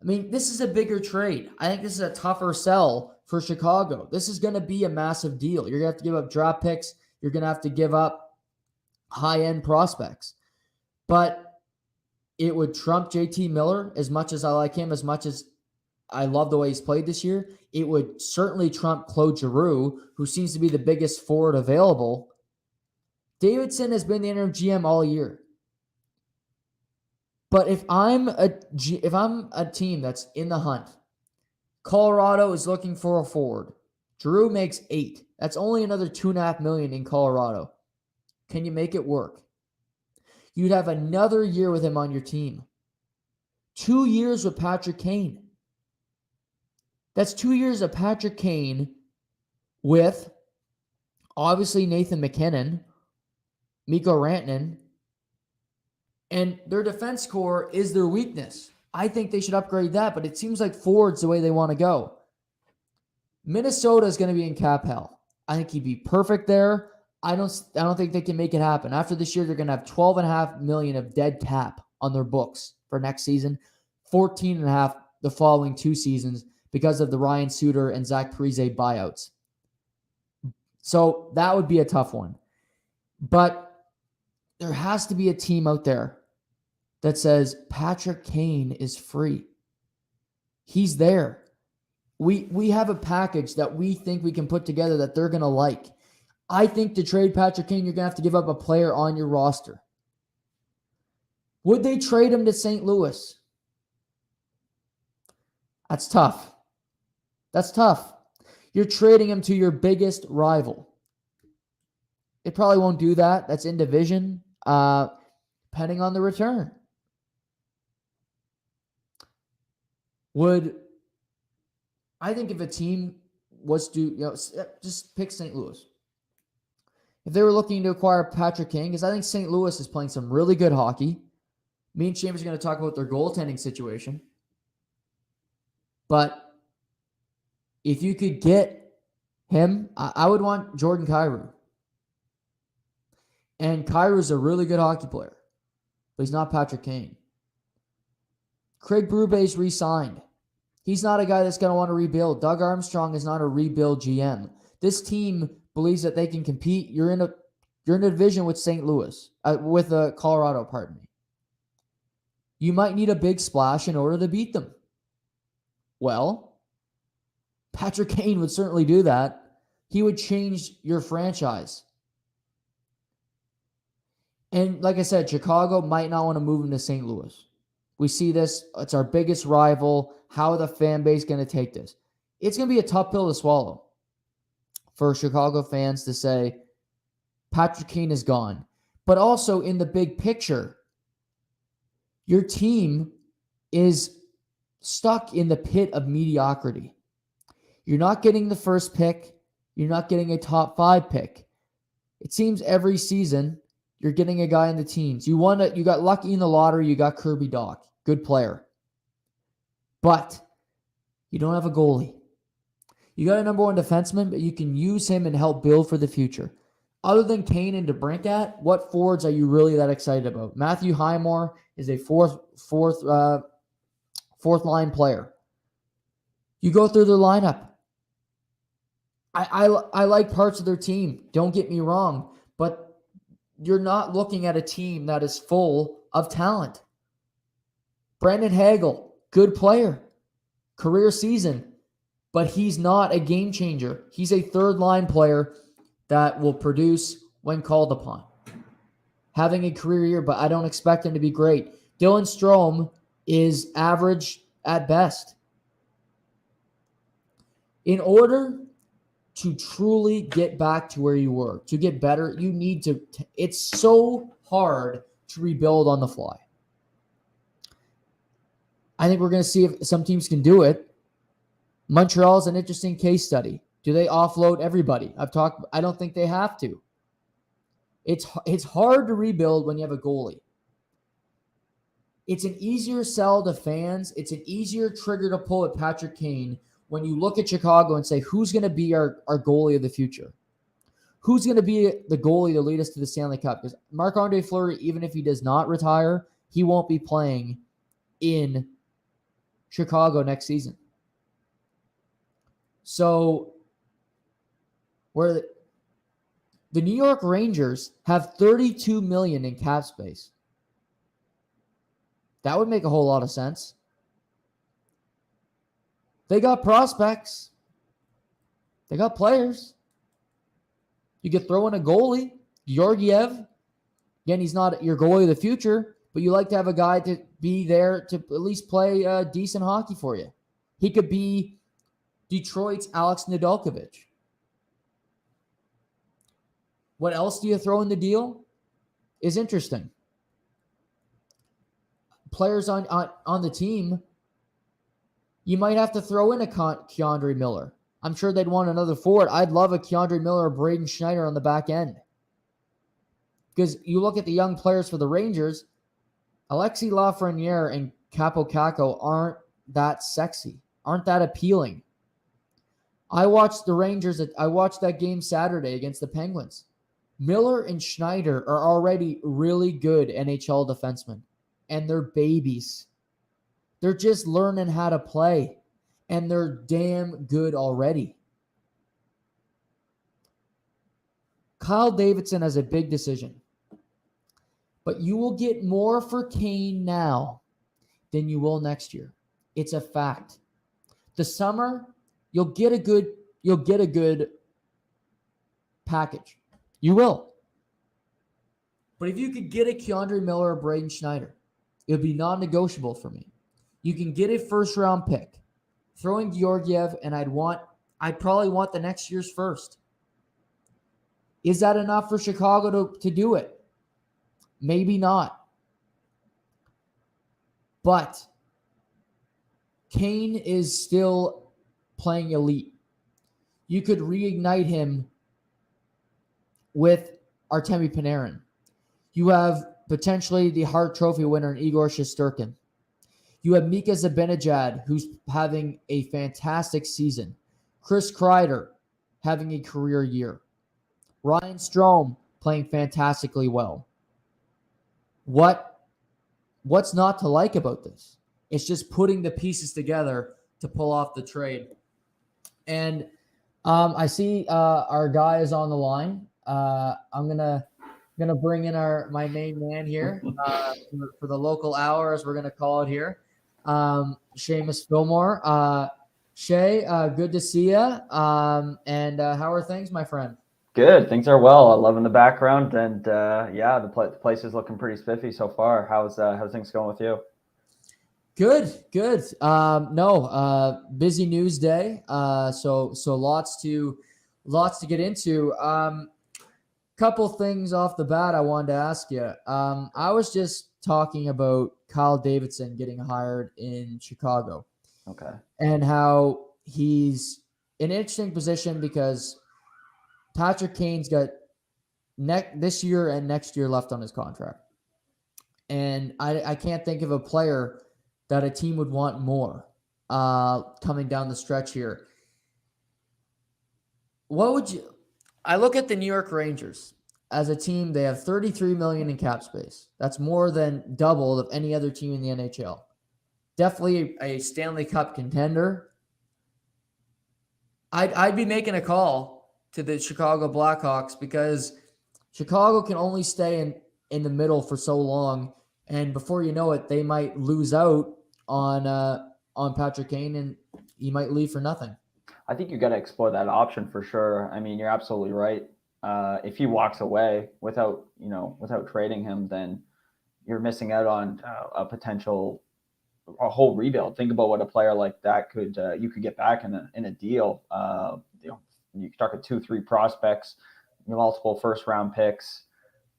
This is a bigger trade. I think this is a tougher sell for Chicago. This is going to be a massive deal. You're going to have to give up draft picks. You're going to have to give up high-end prospects. But it would trump JT Miller as much as I like him, as much as I love the way he's played this year. It would certainly trump Claude Giroux, who seems to be the biggest forward available. Davidson has been the interim GM all year. But if I'm a team that's in the hunt, Colorado is looking for a forward. Giroux makes $8 million. That's only another $2.5 million in Colorado. Can you make it work? You'd have another year with him on your team. 2 years with Patrick Kane. That's 2 years of Patrick Kane with obviously Nathan McKinnon, Mikko Rantanen, and their defense core is their weakness. I think they should upgrade that, but it seems like forward's the way they want to go. Minnesota is going to be in cap hell. I think he'd be perfect there. I don't think they can make it happen. After this year, they're going to have $12.5 million of dead cap on their books for next season, $14.5 million the following 2 seasons because of the Ryan Suter and Zach Parise buyouts. So that would be a tough one. But there has to be a team out there that says Patrick Kane is free. He's there. We have a package that we think we can put together that they're going to like. I think to trade Patrick Kane, you're going to have to give up a player on your roster. Would they trade him to St. Louis? That's tough. That's tough. You're trading him to your biggest rival. It probably won't do that. That's in division, depending on the return. I think if a team was to, just pick St. Louis. If they were looking to acquire Patrick Kane, because I think St. Louis is playing some really good hockey. Me and Shamus are going to talk about their goaltending situation. But if you could get him, I would want Jordan Kyrou. And Kyrou's a really good hockey player. But he's not Patrick Kane. Craig Bruba's re-signed. He's not a guy that's going to want to rebuild. Doug Armstrong is not a rebuild GM. This team believes that they can compete. You're in a division with St. Louis, with Colorado, pardon me. You might need a big splash in order to beat them. Well, Patrick Kane would certainly do that. He would change your franchise. And like I said, Chicago might not want to move him to St. Louis. We see this. It's our biggest rival. How are the fan base going to take this? It's going to be a tough pill to swallow for Chicago fans to say Patrick Kane is gone. But also in the big picture, your team is stuck in the pit of mediocrity. You're not getting the first pick. You're not getting a top 5 pick. It seems every season you're getting a guy in the teens. You got lucky in the lottery. You got Kirby Dach. Good player. But you don't have a goalie. You got a number 1 defenseman, but you can use him and help build for the future. Other than Kane and DeBrincat, what forwards are you really that excited about? Matthew Highmore is a fourth line player. You go through their lineup. I like parts of their team. Don't get me wrong, but you're not looking at a team that is full of talent. Brandon Hagel, good player, career season, but he's not a game changer. He's a third-line player that will produce when called upon. Having a career year, but I don't expect him to be great. Dylan Strome is average at best. In order to truly get back to where you were, to get better, you need to. It's so hard to rebuild on the fly. I think we're going to see if some teams can do it. Montreal is an interesting case study. Do they offload everybody? I don't think they have to. It's hard to rebuild when you have a goalie. It's an easier sell to fans. It's an easier trigger to pull at Patrick Kane when you look at Chicago and say, who's going to be our goalie of the future? Who's going to be the goalie to lead us to the Stanley Cup? Because Marc-Andre Fleury, even if he does not retire, he won't be playing in Chicago next season. So, where the New York Rangers have $32 million in cap space. That would make a whole lot of sense. They got prospects. They got players. You could throw in a goalie, Georgiev. Again, he's not your goalie of the future, but you like to have a guy to be there to at least play decent hockey for you. He could be Detroit's Alex Nedeljkovic. What else do you throw in the deal is interesting. Players on the team, you might have to throw in a Keandre Miller. I'm sure they'd want another forward. I'd love a Keandre Miller or Braden Schneider on the back end. Because you look at the young players for the Rangers, Alexis Lafreniere and Capo Caco aren't that sexy, aren't that appealing. I watched that game Saturday against the Penguins. Miller and Schneider are already really good NHL defensemen, and they're babies. They're just learning how to play, and they're damn good already. Kyle Davidson has a big decision, but you will get more for Kane now than you will next year. It's a fact. The summer, you'll get a good package. You will. But if you could get a Keandre Miller or Braden Schneider, it would be non-negotiable for me. You can get a first-round pick. Throw in Georgiev, and I'd probably want the next year's first. Is that enough for Chicago to do it? Maybe not. But Kane is still playing elite. You could reignite him with Artemi Panarin. You have potentially the Hart Trophy winner in Igor Shesterkin. You have Mika Zibanejad, who's having a fantastic season. Chris Kreider having a career year. Ryan Strome playing fantastically well. What's not to like about this? It's just putting the pieces together to pull off the trade. And I see our guy is on the line. I'm gonna bring in my main man here for the local hour, as we're gonna call it here. Shamus Fillmore. Shay, good to see you. And how are things, my friend? Good. Things are well. I'm loving the background, and the place is looking pretty spiffy so far. How's things going with you? Good. Busy news day. So lots to get into. Couple things off the bat I wanted to ask you. I was just talking about Kyle Davidson getting hired in Chicago. Okay. And how he's in an interesting position because Patrick Kane's got this year and next year left on his contract. And I can't think of a player that a team would want more coming down the stretch here. I look at the New York Rangers as a team. They have $33 million in cap space. That's more than double of any other team in the NHL. Definitely a Stanley Cup contender. I'd be making a call to the Chicago Blackhawks because Chicago can only stay in the middle for so long, and before you know it, they might lose out on Patrick Kane, and he might leave for nothing. I think you got to explore that option for sure. I mean, you're absolutely right. If he walks away without trading him, then you're missing out on a whole rebuild. Think about what a player like that you could get back in a deal. You could talk at 2-3 prospects, multiple first round picks.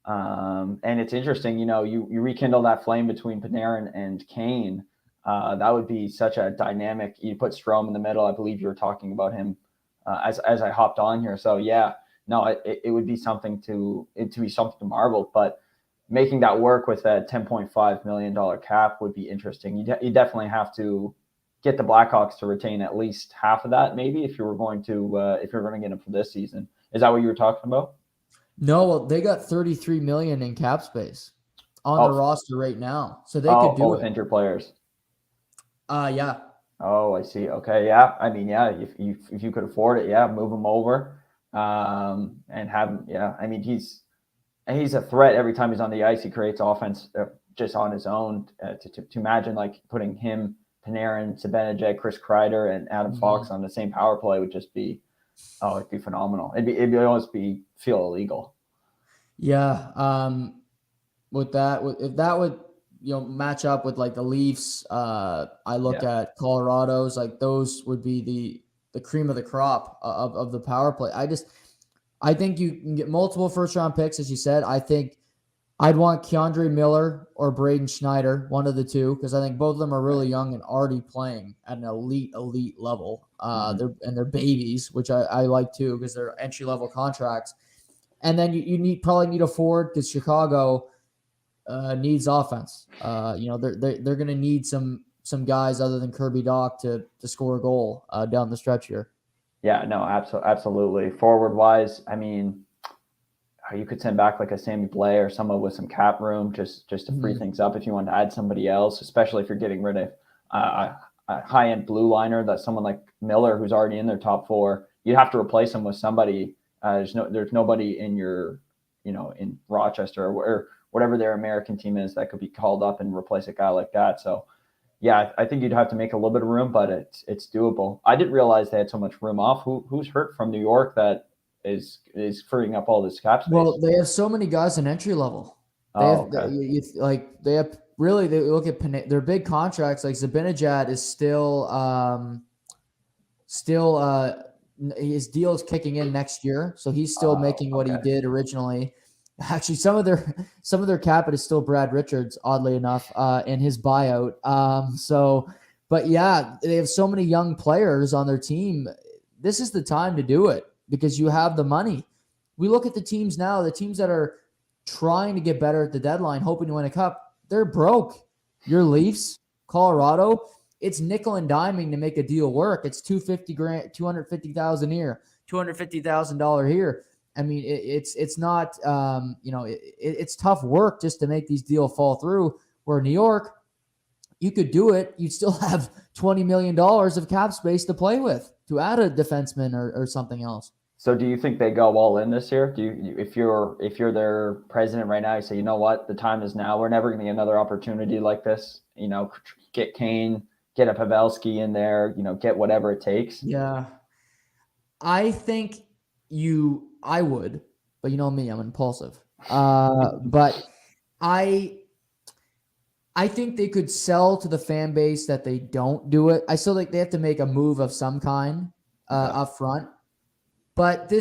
And it's interesting, you rekindle that flame between Panarin and Kane. That would be such a dynamic. You put Strome in the middle. I believe you were talking about him as I hopped on here. So yeah, no, it would be something to marvel. But making that work with a $10.5 million cap would be interesting. You definitely have to get the Blackhawks to retain at least half of that, maybe, if you're going to get him for this season. Is that what you were talking about? No, well, they got $33 million in cap space on the roster right now, so they could do it with injured players. Yeah. Oh, I see. Okay, yeah. I mean, yeah. If you could afford it, yeah, move him over, and have him. Yeah, I mean, he's a threat every time he's on the ice. He creates offense just on his own. To imagine like putting him, Panarin, Zibanejad, Chris Kreider, and Adam Fox on the same power play would just be, it'd be phenomenal. It'd almost feel illegal. Yeah. If that would match up with like the Leafs, I look at Colorado's, like those would be the cream of the crop of the power play. I think you can get multiple first-round picks, as you said. I think I'd want Keandre Miller or Braden Schneider, one of the two, because I think both of them are really young and already playing at an elite level. They're babies, which I like too, because they're entry-level contracts. And then you probably need a forward because Chicago needs offense. They're going to need some guys other than Kirby Doc to score a goal down the stretch here. Yeah, no, absolutely. Forward wise, I mean, you could send back like a Sammy Blais or someone with some cap room just to free things up if you want to add somebody else, especially if you're getting rid of a high-end blue liner, that's someone like Miller who's already in their top four. You'd have to replace him with somebody. There's nobody in your, in Rochester or whatever their American team is that could be called up and replace a guy like that. So yeah, I think you'd have to make a little bit of room, but it's doable. I didn't realize they had so much room off. Who's hurt from New York that is freeing up all this cap space? Well, they have so many guys in entry level. They look at their big contracts. Like Zibanejad is still his deal is kicking in next year, so he's still making what he did originally. Actually, some of their cap is still Brad Richards, oddly enough, in his buyout. But yeah, they have so many young players on their team. This is the time to do it because you have the money. We look at the teams now, the teams that are trying to get better at the deadline, hoping to win a cup, they're broke. Your Leafs, Colorado, it's nickel and diming to make a deal work. It's $250,000, $250,000 here, $250,000 here. I mean, it's not, it's tough work just to make these deals fall through. Where New York, you could do it. You'd still have $20 million of cap space to play with to add a defenseman or something else. So do you think they go all in this year? If you're their president right now, you say, you know what, the time is now. We're never going to get another opportunity like this. Get Kane, get a Pavelski in there, get whatever it takes. Yeah. I think I would, but you know me, I'm impulsive. But I think they could sell to the fan base that they don't do it. I still think they have to make a move of some kind up front. But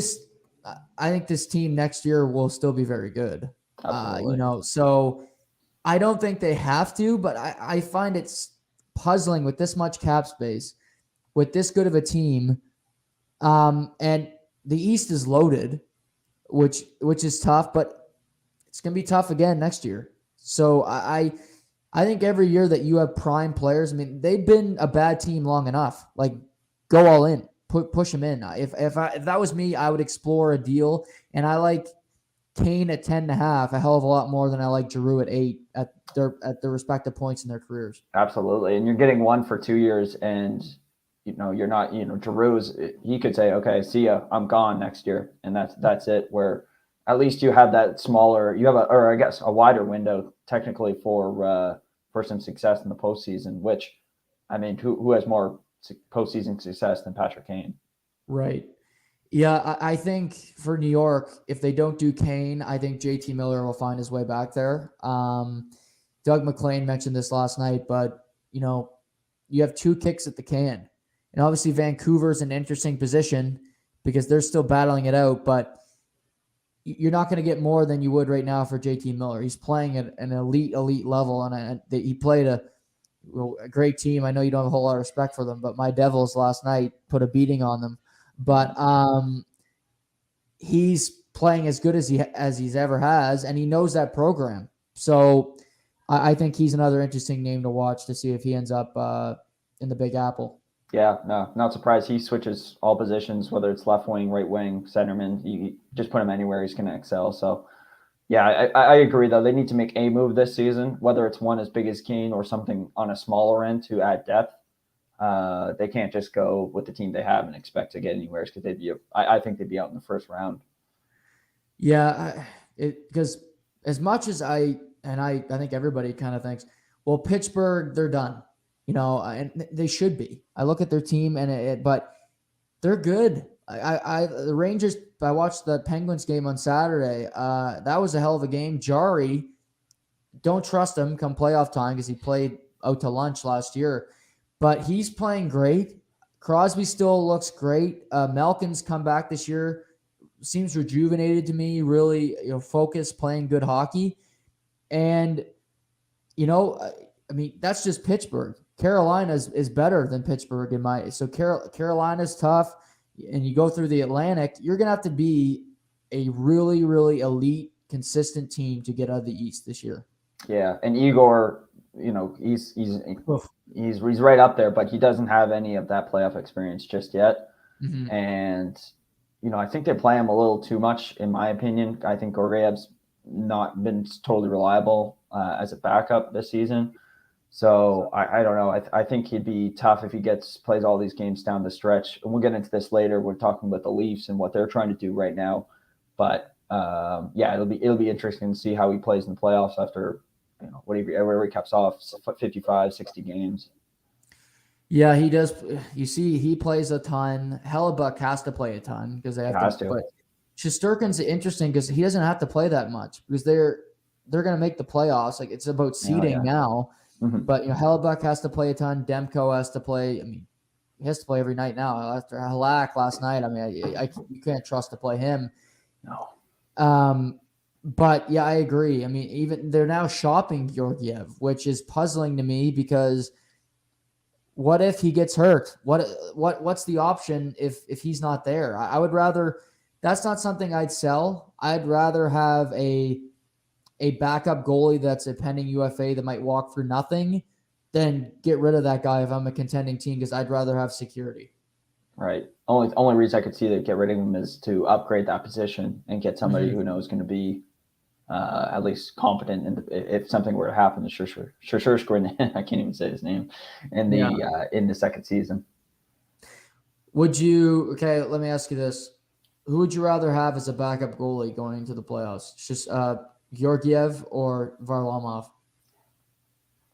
I think this team next year will still be very good. So I don't think they have to, but I find it's puzzling with this much cap space, with this good of a team. And the East is loaded, which is tough, but it's going to be tough again next year. So I think every year that you have prime players, I mean, they've been a bad team long enough. Like, go all in, push them in. If that was me, I would explore a deal, and I like Kane at 10.5 a hell of a lot more than I like Giroux at 8 at their respective points in their careers. Absolutely, and you're getting one for 2 years, and you're not, Giroux's, he could say, okay, see ya, I'm gone next year. And that's it, where at least you have that smaller, a wider window technically for some success in the postseason, which, I mean, who has more postseason success than Patrick Kane? Right. Yeah. I think for New York, if they don't do Kane, I think JT Miller will find his way back there. Doug McLean mentioned this last night, but you have 2 kicks at the can. And obviously Vancouver's an interesting position because they're still battling it out, but you're not going to get more than you would right now for JT Miller. He's playing at an elite level, and he played a great team. I know you don't have a whole lot of respect for them, but my Devils last night put a beating on them. But he's playing as good as he's ever has, and he knows that program. So I think he's another interesting name to watch to see if he ends up in the Big Apple. Yeah, no, not surprised. He switches all positions, whether it's left wing, right wing, centerman. You just put him anywhere, he's going to excel. So, yeah, I agree, though. They need to make a move this season, whether it's one as big as Kane or something on a smaller end to add depth. They can't just go with the team they have and expect to get anywhere because I think they'd be out in the first round. Yeah, because as much as I think everybody kind of thinks, well, Pittsburgh, they're done. And they should be. I look at their team but they're good. The Rangers, I watched the Penguins game on Saturday. That was a hell of a game. Jari, don't trust him come playoff time because he played out to lunch last year, but he's playing great. Crosby still looks great. Malkin's come back this year, seems rejuvenated to me, really, focused, playing good hockey. And, I mean, that's just Pittsburgh. Carolina is better than Pittsburgh so Carolina's tough, and you go through the Atlantic, you're going to have to be a really, really elite, consistent team to get out of the East this year. Yeah, and Igor, he's right up there, but he doesn't have any of that playoff experience just yet. Mm-hmm. And I think they play him a little too much, in my opinion. I think Gorgiev's not been totally reliable as a backup this season. So I don't know. I think he'd be tough if he plays all these games down the stretch. And we'll get into this later. We're talking about the Leafs and what they're trying to do right now. But it'll be interesting to see how he plays in the playoffs after wherever he cuts off 55, 60 games. Yeah, he does. You see, he plays a ton. Hellebuck has to play a ton because they have to. But Shesterkin's interesting because he doesn't have to play that much because they're going to make the playoffs. Like, it's about seeding now. Mm-hmm. But Hellebuck has to play a ton. Demko has to play. I mean, he has to play every night now. After Halak last night, I mean, you can't trust to play him. No. But yeah, I agree. I mean, even they're now shopping Georgiev, which is puzzling to me because what if he gets hurt? What's the option if he's not there? I would rather. That's not something I'd sell. I'd rather have a backup goalie that's a pending UFA that might walk for nothing than get rid of that guy if I'm a contending team because I'd rather have security. Right. Only reason I could see that get rid of him is to upgrade that position and get somebody who knows going to be at least competent. If something were to happen to Scherzer, I can't even say his name, in the second season. Would you? Okay, let me ask you this: who would you rather have as a backup goalie going into the playoffs? Just Georgiev or Varlamov?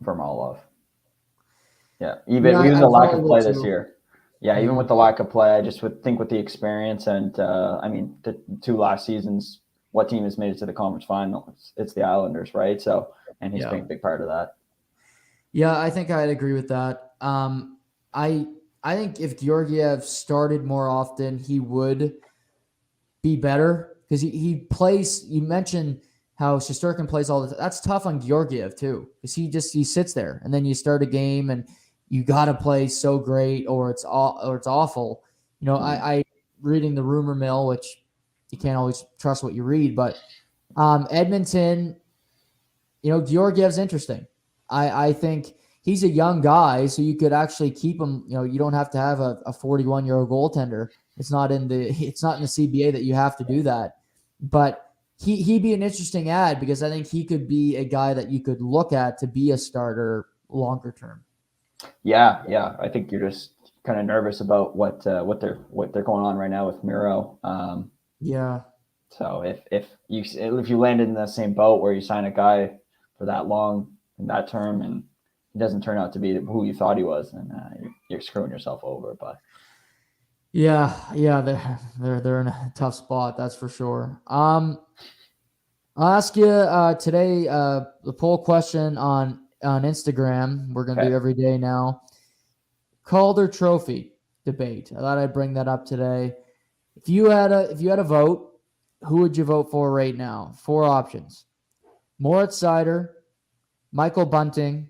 Varlamov. Yeah, even the lack of play this year. Yeah, even with the lack of play, I just would think with the experience and I mean the two last seasons, what team has made it to the conference final? It's the Islanders, right? So, and he's been a big part of that. Yeah, I think I'd agree with that. I think if Georgiev started more often, he would be better because he plays. You mentioned how Shesterkin plays all the time. That's tough on Georgiev too because he sits there and then you start a game and you got to play so great or it's awful. I reading the rumor mill, which you can't always trust what you read, but Edmonton, Georgiev's interesting. I think he's a young guy, so you could actually keep him. You don't have to have a 41-year-old goaltender. It's not in the CBA that you have to do that. But he'd be an interesting ad because I think he could be a guy that you could look at to be a starter longer term. Yeah. I think you're just kind of nervous about what they're going on right now with Miro. So if you landed in the same boat where you sign a guy for that long in that term and he doesn't turn out to be who you thought he was, then you're screwing yourself over. But yeah, they're in a tough spot, that's for sure. I'll ask you today the poll question on Instagram. We're gonna do every day now. Calder Trophy debate. I thought I'd bring that up today. If you had a vote, who would you vote for right now? 4 options: Moritz Seider, Michael Bunting,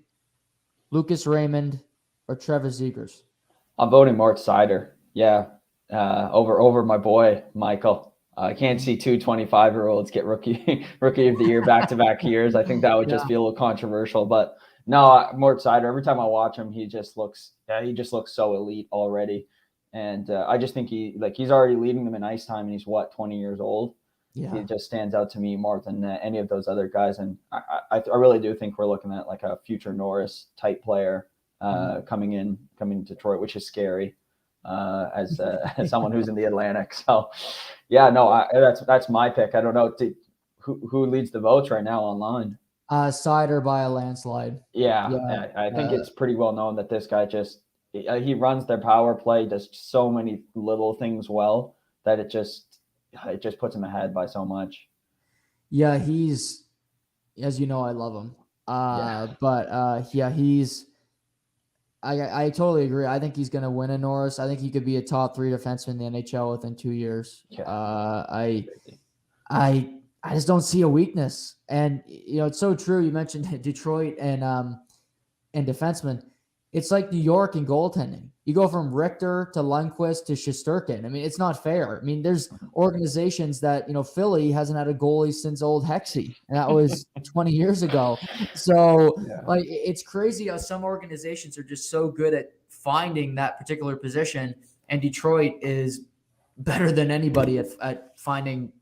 Lucas Raymond, or Trevor Zegras. I'm voting Moritz Seider. Yeah, over my boy Michael. I can't see 2 25-year-olds get rookie of the year back-to-back years. I think that would just be a little controversial. But no, Moritz Seider. Every time I watch him, he just looks so elite already. And I just think he's already leading them in ice time, and he's 20 years old. Yeah. He just stands out to me more than any of those other guys. And I really do think we're looking at like a future Norris type player coming to Detroit, which is scary as someone who's in the Atlantic. So yeah, no, that's my pick. I don't know who leads the votes right now online. Seider by a landslide. Yeah. I think it's pretty well known that this guy he runs their power play, does so many little things well that it just puts him ahead by so much. Yeah, he's, as you know, I love him. But he's, I totally agree. I think he's going to win a Norris. I think he could be a top 3 defenseman in the NHL within 2 years. Yeah. I just don't see a weakness. And it's so true. You mentioned Detroit and defensemen. It's like New York in goaltending. You go from Richter to Lundqvist to Shesterkin. I mean, it's not fair. I mean, there's organizations that, Philly hasn't had a goalie since old Hexy, and that was 20 years ago. So, it's crazy how some organizations are just so good at finding that particular position, and Detroit is better than anybody at finding,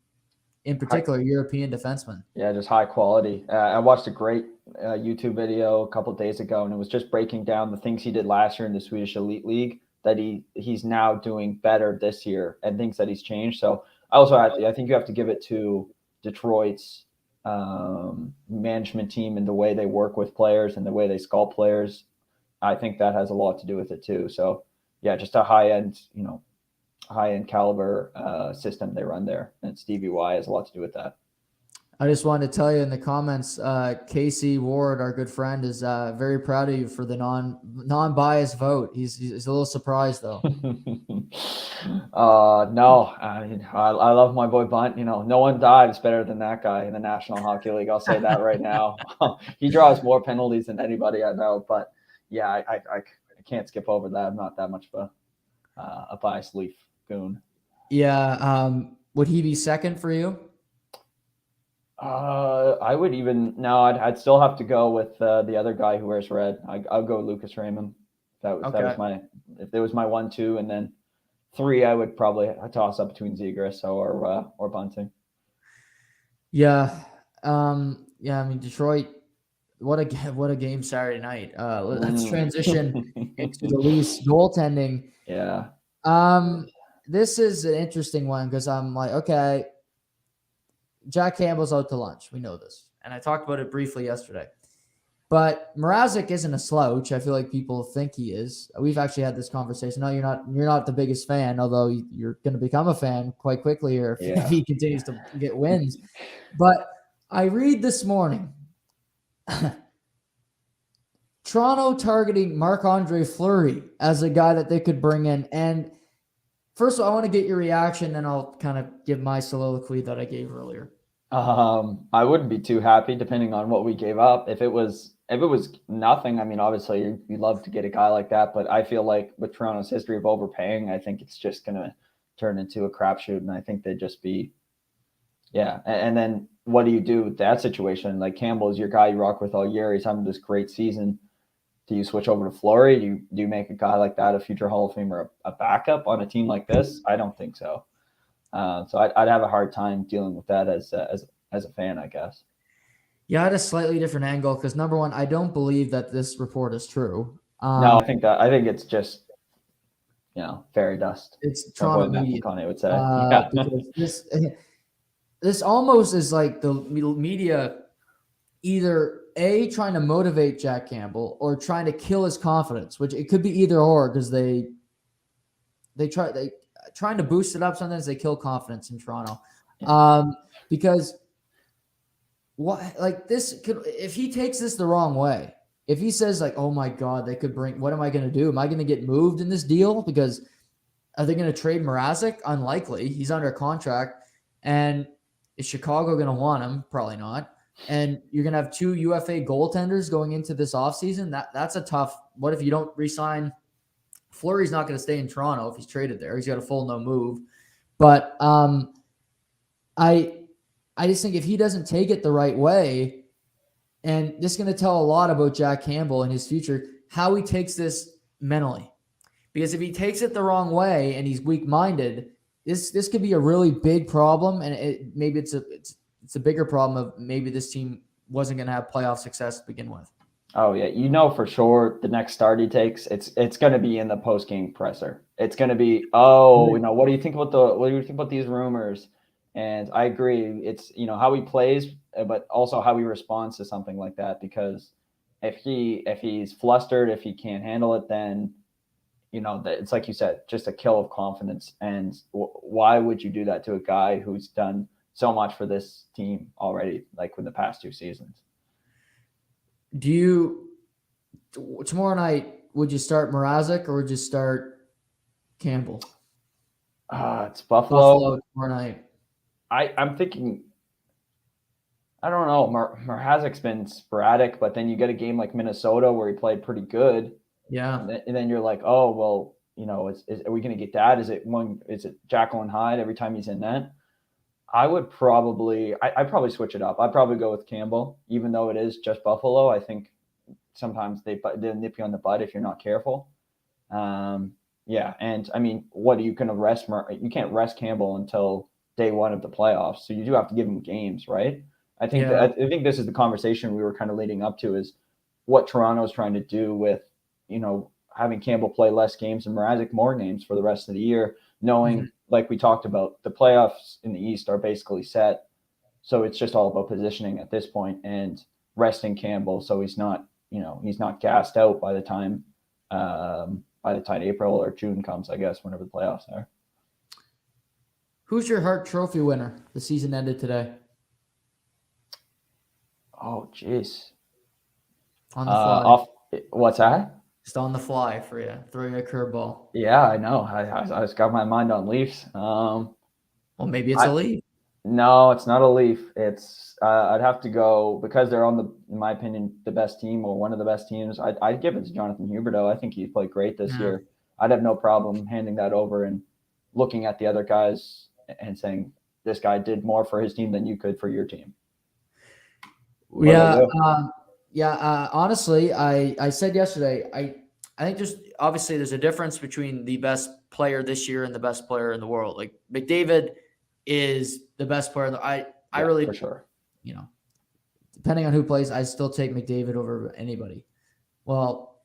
in particular, European defensemen. Yeah, just high quality. I watched a great YouTube video a couple of days ago, and it was just breaking down the things he did last year in the Swedish Elite League that he's now doing better this year, and things that he's changed. So I think you have to give it to Detroit's management team and the way they work with players and the way they sculpt players. I think that has a lot to do with it too. So yeah, just a high end caliber system they run there, and Stevie Y has a lot to do with that. I just wanted to tell you in the comments, Casey Ward, our good friend, is very proud of you for the non-biased vote. He's a little surprised though. No, I love my boy Bunt. No one dives better than that guy in the National Hockey League. I'll say that right now. He draws more penalties than anybody I know, but yeah, I can't skip over that. I'm not that much of a biased Leaf goon. Yeah. Would he be second for you? I would I'd still have to go with the other guy who wears red. I'll go Lucas Raymond. If there was my 1-2, and then 3, I would probably toss up between Zegras or Bunting. Yeah. I mean, Detroit, what a game Saturday night. Let's transition into the Leafs goaltending. Yeah. This is an interesting one because I'm like, okay, Jack Campbell's out to lunch. We know this. And I talked about it briefly yesterday. But Mrazek isn't a slouch. I feel like people think he is. We've actually had this conversation. No, you're not the biggest fan, although you're going to become a fan quite quickly here if he continues to get wins. But I read this morning, Toronto targeting Marc-Andre Fleury as a guy that they could bring in. And first of all, I want to get your reaction, and I'll kind of give my soliloquy that I gave earlier. I wouldn't be too happy, depending on what we gave up. If it was nothing, I mean, obviously you'd love to get a guy like that, but I feel like with Toronto's history of overpaying, I think it's just going to turn into a crapshoot, and I think they'd just be, yeah. And then what do you do with that situation? Like, Campbell is your guy you rock with all year. He's having this great season. Do you switch over to Fleury? Do you make a guy like that a future Hall of Famer a backup on a team like this? I don't think so. So I'd have a hard time dealing with that as a fan, I guess. Yeah, I had a slightly different angle because, number one, I don't believe that this report is true. No, I think it's just, fairy dust. It's Toronto media. I would say. Because this almost is like the media either trying to motivate Jack Campbell or trying to kill his confidence, which it could be either or, because they trying to boost it up. Sometimes they kill confidence in Toronto. Because if he takes this the wrong way, if he says like, oh my God, they could bring, what am I going to do? Am I going to get moved in this deal? Because are they going to trade Mrazek? Unlikely. He's under contract. And is Chicago going to want him? Probably not. And you're going to have 2 UFA goaltenders going into this offseason. That's a tough, what if you don't re-sign? Fleury's not going to stay in Toronto if he's traded there. He's got a full no move. But I just think if he doesn't take it the right way, and this is going to tell a lot about Jack Campbell and his future, how he takes this mentally. Because if he takes it the wrong way and he's weak-minded, this could be a really big problem, and maybe it's a bigger problem of maybe this team wasn't going to have playoff success to begin with. Oh yeah, for sure the next start he takes, it's going to be in the post-game presser. It's going to be, what do you think about these rumors? And I agree, it's how he plays, but also how he responds to something like that. Because if he's flustered, if he can't handle it, then it's like you said, just a kill of confidence. And why would you do that to a guy who's done so much for this team already, like with the past 2 seasons? Tomorrow night, would you start Mrazek or would you start Campbell? It's Buffalo tomorrow night. I'm thinking, I don't know. Mrazek's been sporadic, but then you get a game like Minnesota where he played pretty good. Yeah. And then you're like, oh, well, are we going to get that? Is it Jekyll and Hyde every time he's in net? I'd probably switch it up. I'd probably go with Campbell, even though it is just Buffalo. I think sometimes they nip you on the butt if you're not careful. Yeah. And I mean, what are you going to rest? You can't rest Campbell until day one of the playoffs. So you do have to give him games, right? I think I think this is the conversation we were kind of leading up to, is what Toronto's trying to do with, having Campbell play less games and Mrazek more games for the rest of the year, knowing, like we talked about, the playoffs in the East are basically set. So it's just all about positioning at this point and resting Campbell so he's not gassed out by the time April or June comes, I guess, whenever the playoffs are. Who's your Hart Trophy winner? The season ended today. Oh, jeez. On the fly. What's that? Just on the fly for you. Throw you a curveball. Yeah, I know. I just got my mind on Leafs. Well, maybe it's a Leaf. No, it's not a Leaf. It's I'd have to go, because they're in my opinion, the best team, or one of the best teams. I'd give it to Jonathan Huberdeau. I think he played great this year. I'd have no problem handing that over and looking at the other guys and saying, this guy did more for his team than you could for your team. Honestly, I said yesterday, I think there's a difference between the best player this year and the best player in the world. Like, McDavid is the best player. I really, for sure. Depending on who plays, I still take McDavid over anybody. Well,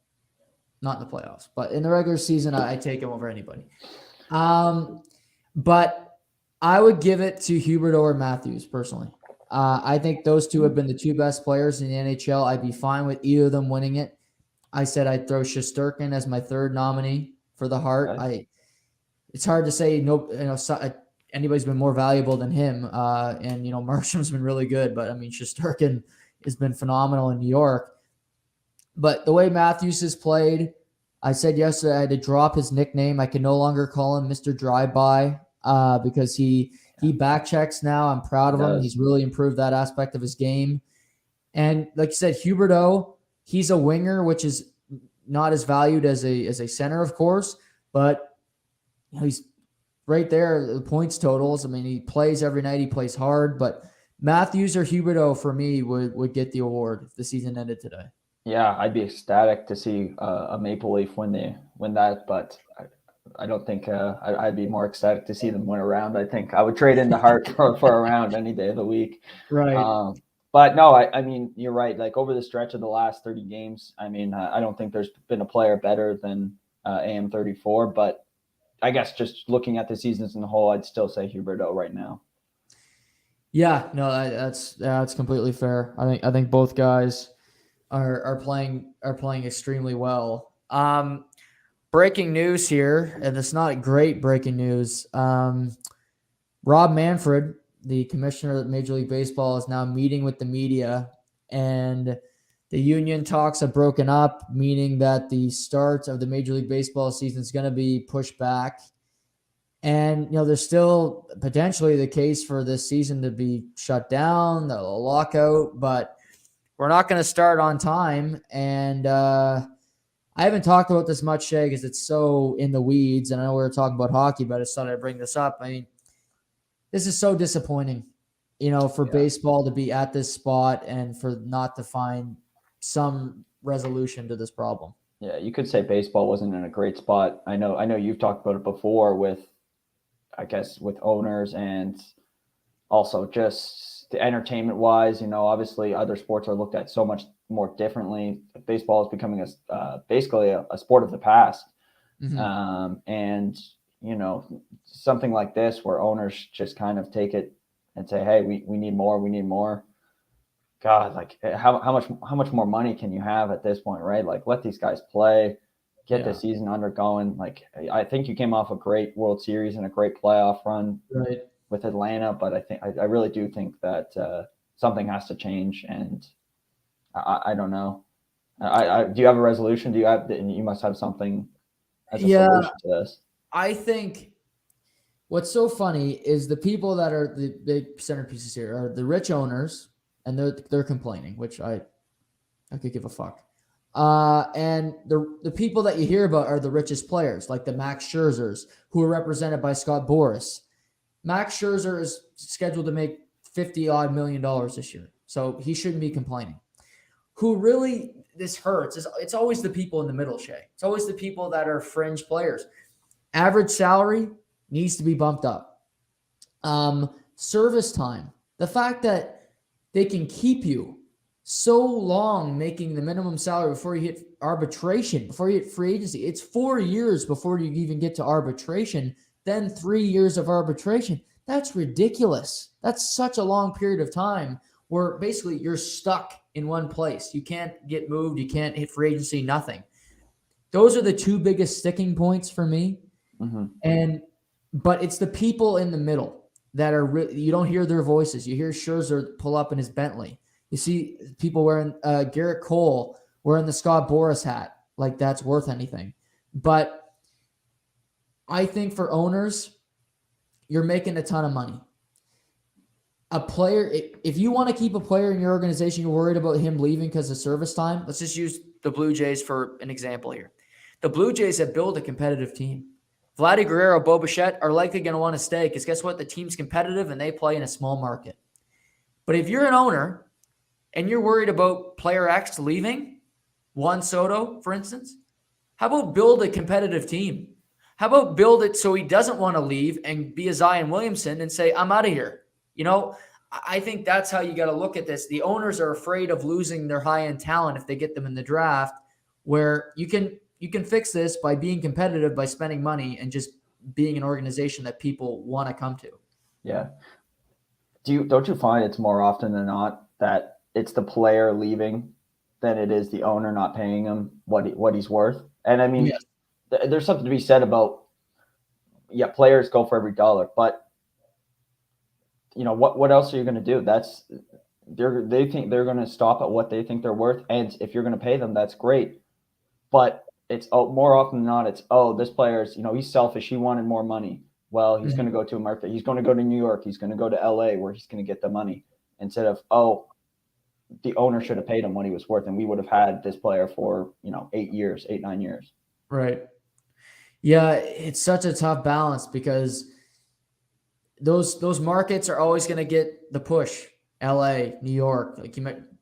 not in the playoffs, but in the regular season, I take him over anybody. But I would give it to Huberdeau or Matthews personally. I think those two have been the two best players in the NHL. I'd be fine with either of them winning it. I said I'd throw Shesterkin as my third nominee for the Hart. Okay. It's hard to say anybody's been more valuable than him. And Markstrom's been really good, but I mean, Shesterkin has been phenomenal in New York. But the way Matthews has played, I said yesterday I had to drop his nickname. I can no longer call him Mr. Drive-By because he back checks now. I'm proud of him. He's really improved that aspect of his game. And like you said, Huberdeau, he's a winger, which is not as valued as a center, of course, but he's right there, the points totals. I mean, he plays every night. He plays hard. But Matthews or Huberdeau, for me, would get the award if the season ended today. Yeah, I'd be ecstatic to see a Maple Leaf win that, but I don't think I'd be more ecstatic to see them win a round. I think I would trade in the Hart for a round any day of the week. Right. But no, I mean, you're right. Like, over the stretch of the last 30 games, I mean, I don't think there's been a player better than AM34. But I guess just looking at the seasons in the whole, I'd still say Huberdeau right now. Yeah, no, that's completely fair. I think both guys are playing extremely well. Breaking news here, and it's not great breaking news. Rob Manfred, the commissioner of Major League Baseball, is now meeting with the media, and the union talks have broken up, meaning that the start of the Major League Baseball season is going to be pushed back. And, there's still potentially the case for this season to be shut down, the lockout, but we're not going to start on time. And I haven't talked about this much, Shay, because it's so in the weeds. And I know we were talking about hockey, but I just thought I'd bring this up. I mean, this is so disappointing, for baseball to be at this spot and for not to find some resolution to this problem. Yeah, you could say baseball wasn't in a great spot. I know you've talked about it before with owners, and also just the entertainment wise, obviously other sports are looked at so much more differently. Baseball is becoming basically a sport of the past. Mm-hmm. And something like this where owners just kind of take it and say, hey, we need more. God, like how much more money can you have at this point, right? Like, let these guys play, get the season undergoing. Like, I think you came off a great World Series and a great playoff run with Atlanta, but I really do think that something has to change, and I don't know. Do you have a resolution? You must have something as a Yeah, solution to this. I think what's so funny is the people that are the big centerpieces here are the rich owners, and they're complaining, which I could give a fuck. And the people that you hear about are the richest players, like the Max Scherzers, who are represented by Scott Boras. Max Scherzer is scheduled to make $50 million this year, so he shouldn't be complaining. Who really this hurts is it's always the people in the middle, Shay. It's always the people that are fringe players. Average salary needs to be bumped up. Service time. The fact that they can keep you so long making the minimum salary before you hit arbitration, before you hit free agency. It's 4 years before you even get to arbitration, then 3 years of arbitration. That's ridiculous. That's such a long period of time where basically you're stuck in one place. You can't get moved. You can't hit free agency, nothing. Those are the two biggest sticking points for me. But it's the people in the middle that are you don't hear their voices. You hear Scherzer pull up in his Bentley. You see people wearing Garrett Cole wearing the Scott Boras hat, like that's worth anything. But I think for owners, you're making a ton of money. A player, if you want to keep a player in your organization, you're worried about him leaving because of service time. Let's just use the Blue Jays for an example here. The Blue Jays have built a competitive team. Vladdy Guerrero, Bo Bichette are likely going to want to stay because guess what? The team's competitive and they play in a small market. But if you're an owner and you're worried about player X leaving, Juan Soto, for instance, how about build a competitive team? How about build it so he doesn't want to leave and be a Zion Williamson and say, I'm out of here? You know, I think that's how you got to look at this. The owners are afraid of losing their high-end talent if they get them in the draft, where you can fix this by being competitive, by spending money, and just being an organization that people want to come to. Yeah. Don't you find it's more often than not that it's the player leaving than it is the owner not paying him what he's worth? And I mean, Yes. There's something to be said about, players go for every dollar, but what else are you going to do? They think they're going to stop at what they think they're worth, and if you're going to pay them, that's great. But it's more often than not, it's this player's he's selfish. He wanted more money. Well, he's going to go to a market. He's going to go to New York. He's going to go to LA where he's going to get the money instead of the owner should have paid him what he was worth, and we would have had this player for 8 years, 9 years. Right. Yeah, it's such a tough balance because those markets are always going to get the push. LA, New York,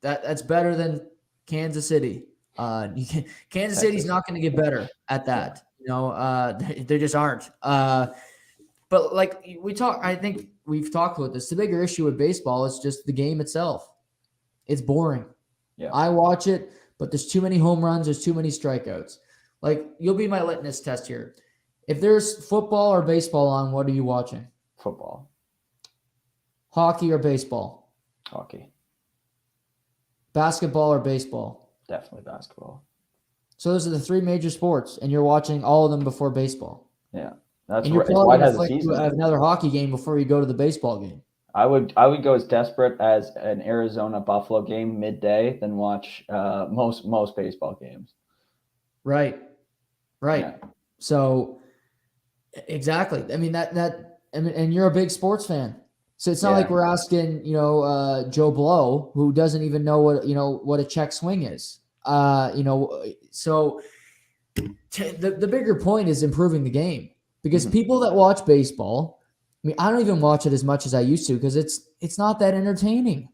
that's better than Kansas City. Kansas City's not going to get better at that. They just aren't. But like I think we've talked about this. The bigger issue with baseball is just the game itself. It's boring. Yeah. I watch it, but there's too many home runs. There's too many strikeouts. Like, you'll be my litmus test here. If there's football or baseball on, what are you watching? Football. Hockey or baseball? Hockey. Basketball or baseball? Definitely basketball. So those are the three major sports, and you're watching all of them before baseball. Yeah, that's and you're right. probably going to flick to another hockey game before you go to the baseball game. I would go as desperate as an Arizona Buffalo game midday than watch most baseball games. Right. Yeah. So exactly. I mean and you're a big sports fan. So it's not like we're asking, Joe Blow, who doesn't even know what a check swing is. So the bigger point is improving the game because people that watch baseball, I mean, I don't even watch it as much as I used to because it's not that entertaining.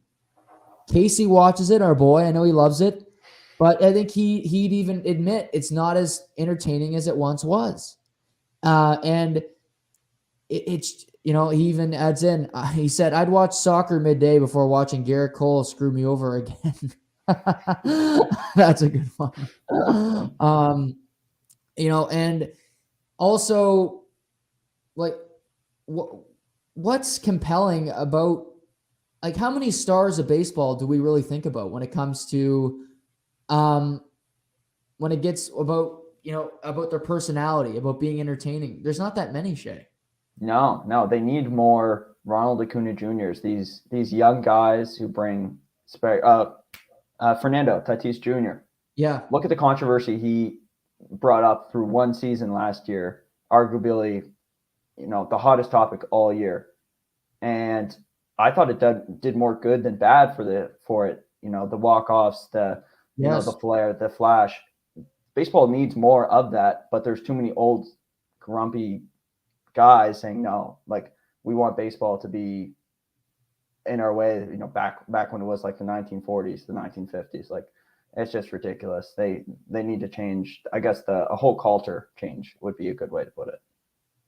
Casey watches it, our boy. I know he loves it. But I think he'd even admit it's not as entertaining as it once was. And it's, he even adds in, he said, I'd watch soccer midday before watching Garrett Cole screw me over again. That's a good one. And also, like, what's compelling about, like, how many stars of baseball do we really think about when it comes to, when it gets about their personality, about being entertaining? There's not that many, Shay. No, they need more Ronald Acuna Jr.'s. These young guys who bring Fernando Tatis Jr. Yeah. Look at the controversy he brought up through one season last year, arguably, the hottest topic all year. And I thought it did more good than bad for it. The walk-offs, the Yes. flare, the flash. Baseball needs more of that, but there's too many old, grumpy guys saying no. Like, we want baseball to be in our way. Back when it was like the 1940s, the 1950s. Like, it's just ridiculous. They need to change. I guess a whole culture change would be a good way to put it.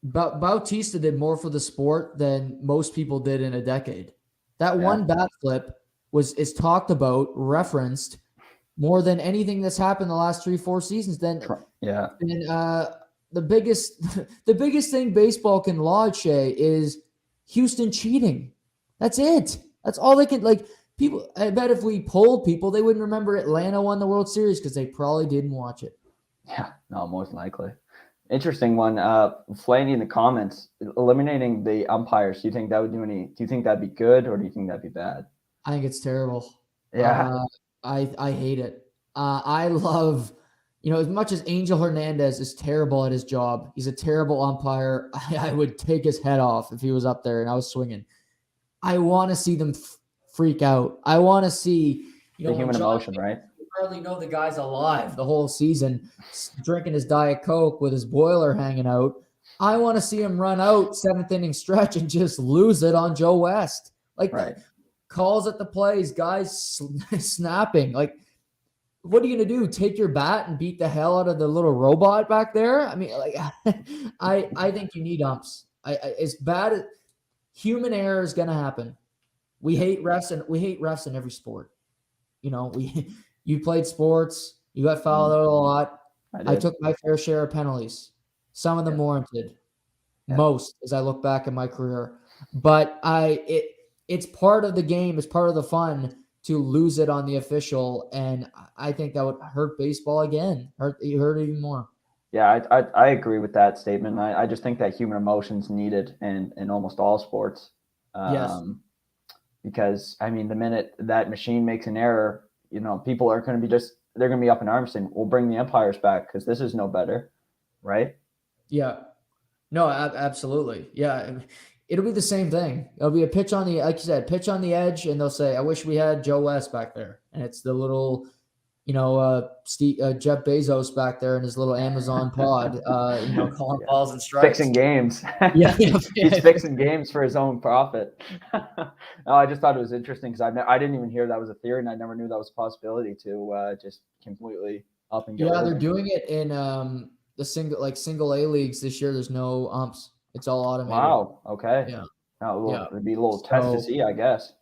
Bautista did more for the sport than most people did in a decade. That one bat flip is talked about, referenced more than anything that's happened the last 3-4 seasons. The biggest thing baseball can laud, Shay, is Houston cheating. That's it. That's all they can. Like, people, I bet if we polled people, they wouldn't remember Atlanta won the World Series because they probably didn't watch it. Yeah, no, most likely. Interesting one. Flaney in the comments, eliminating the umpires. Do you think that would do you think that'd be good, or do you think that'd be bad? I think it's terrible. Yeah. I hate it. I love, as much as Angel Hernandez is terrible at his job, he's a terrible umpire. I would take his head off if he was up there and I was swinging. I want to see them freak out. I want to see, the human emotion, right? You hardly know the guy's alive the whole season, drinking his Diet Coke with his boiler hanging out. I want to see him run out 7th inning stretch and just lose it on Joe West. Like, right. Calls at the plays, guys snapping. Like, what are you going to do? Take your bat and beat the hell out of the little robot back there? I mean, like, I think you need umps. It's bad. Human error is going to happen. We hate refs in every sport. You played sports. You got fouled out a lot. I took my fair share of penalties. Some of them warranted. Most, as I look back in my career. But it's part of the game. It's part of the fun to lose it on the official, and I think that would hurt baseball again. Hurt it even more. Yeah, I agree with that statement. I just think that human emotion's needed in almost all sports. Yes. Because, I mean, the minute that machine makes an error, people are going to be they're going to be up in arms saying, we'll bring the umpires back because this is no better, right? Yeah. No, absolutely. Yeah. It'll be the same thing. It'll be a pitch on like you said, pitch on the edge, and they'll say, I wish we had Joe West back there. And it's the little, Jeff Bezos back there in his little Amazon pod, calling balls and strikes. Fixing games. Yeah. He's fixing games for his own profit. No, I just thought it was interesting because I didn't even hear that was a theory, and I never knew that was a possibility to just completely up and get rid of they're him. doing it in the single A leagues this year. There's no umps. It's all automated. Wow. Okay. Yeah. It'd be a little test to see, I guess.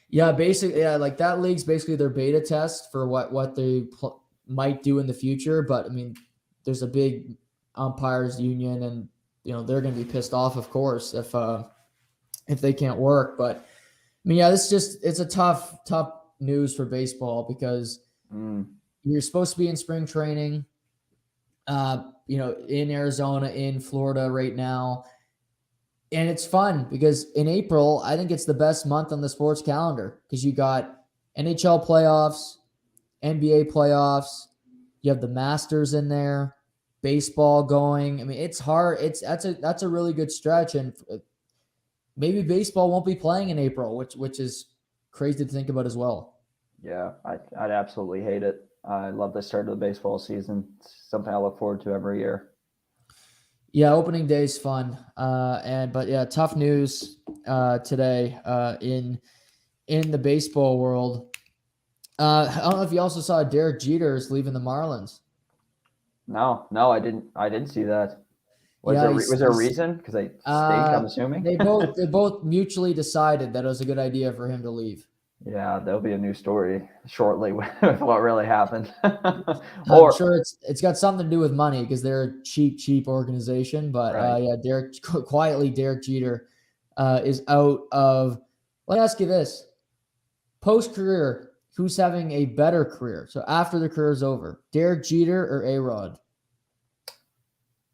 Yeah, basically, like that league's basically their beta test for what they might do in the future. But I mean, there's a big umpires union, and they're going to be pissed off, of course, if they can't work. But I mean, yeah, it's a tough news for baseball because you're supposed to be in spring training, in Arizona, in Florida right now. And it's fun because in April, I think it's the best month on the sports calendar because you got NHL playoffs, NBA playoffs, you have the Masters in there, baseball going. I mean, it's hard. That's a really good stretch, and maybe baseball won't be playing in April, which is crazy to think about as well. Yeah, I'd absolutely hate it. I love the start of the baseball season. It's something I look forward to every year. Yeah, opening day is fun. But tough news today in the baseball world. I don't know if you also saw Derek Jeter is leaving the Marlins. No, I didn't see that. Was there a reason? Because they stink, I'm assuming. They both mutually decided that it was a good idea for him to leave. Yeah, there'll be a new story shortly with what really happened. I'm sure it's got something to do with money because they're a cheap organization. But right. Derek Jeter is out of. Let me ask you this: post-career, who's having a better career? So after the career is over, Derek Jeter or A-Rod?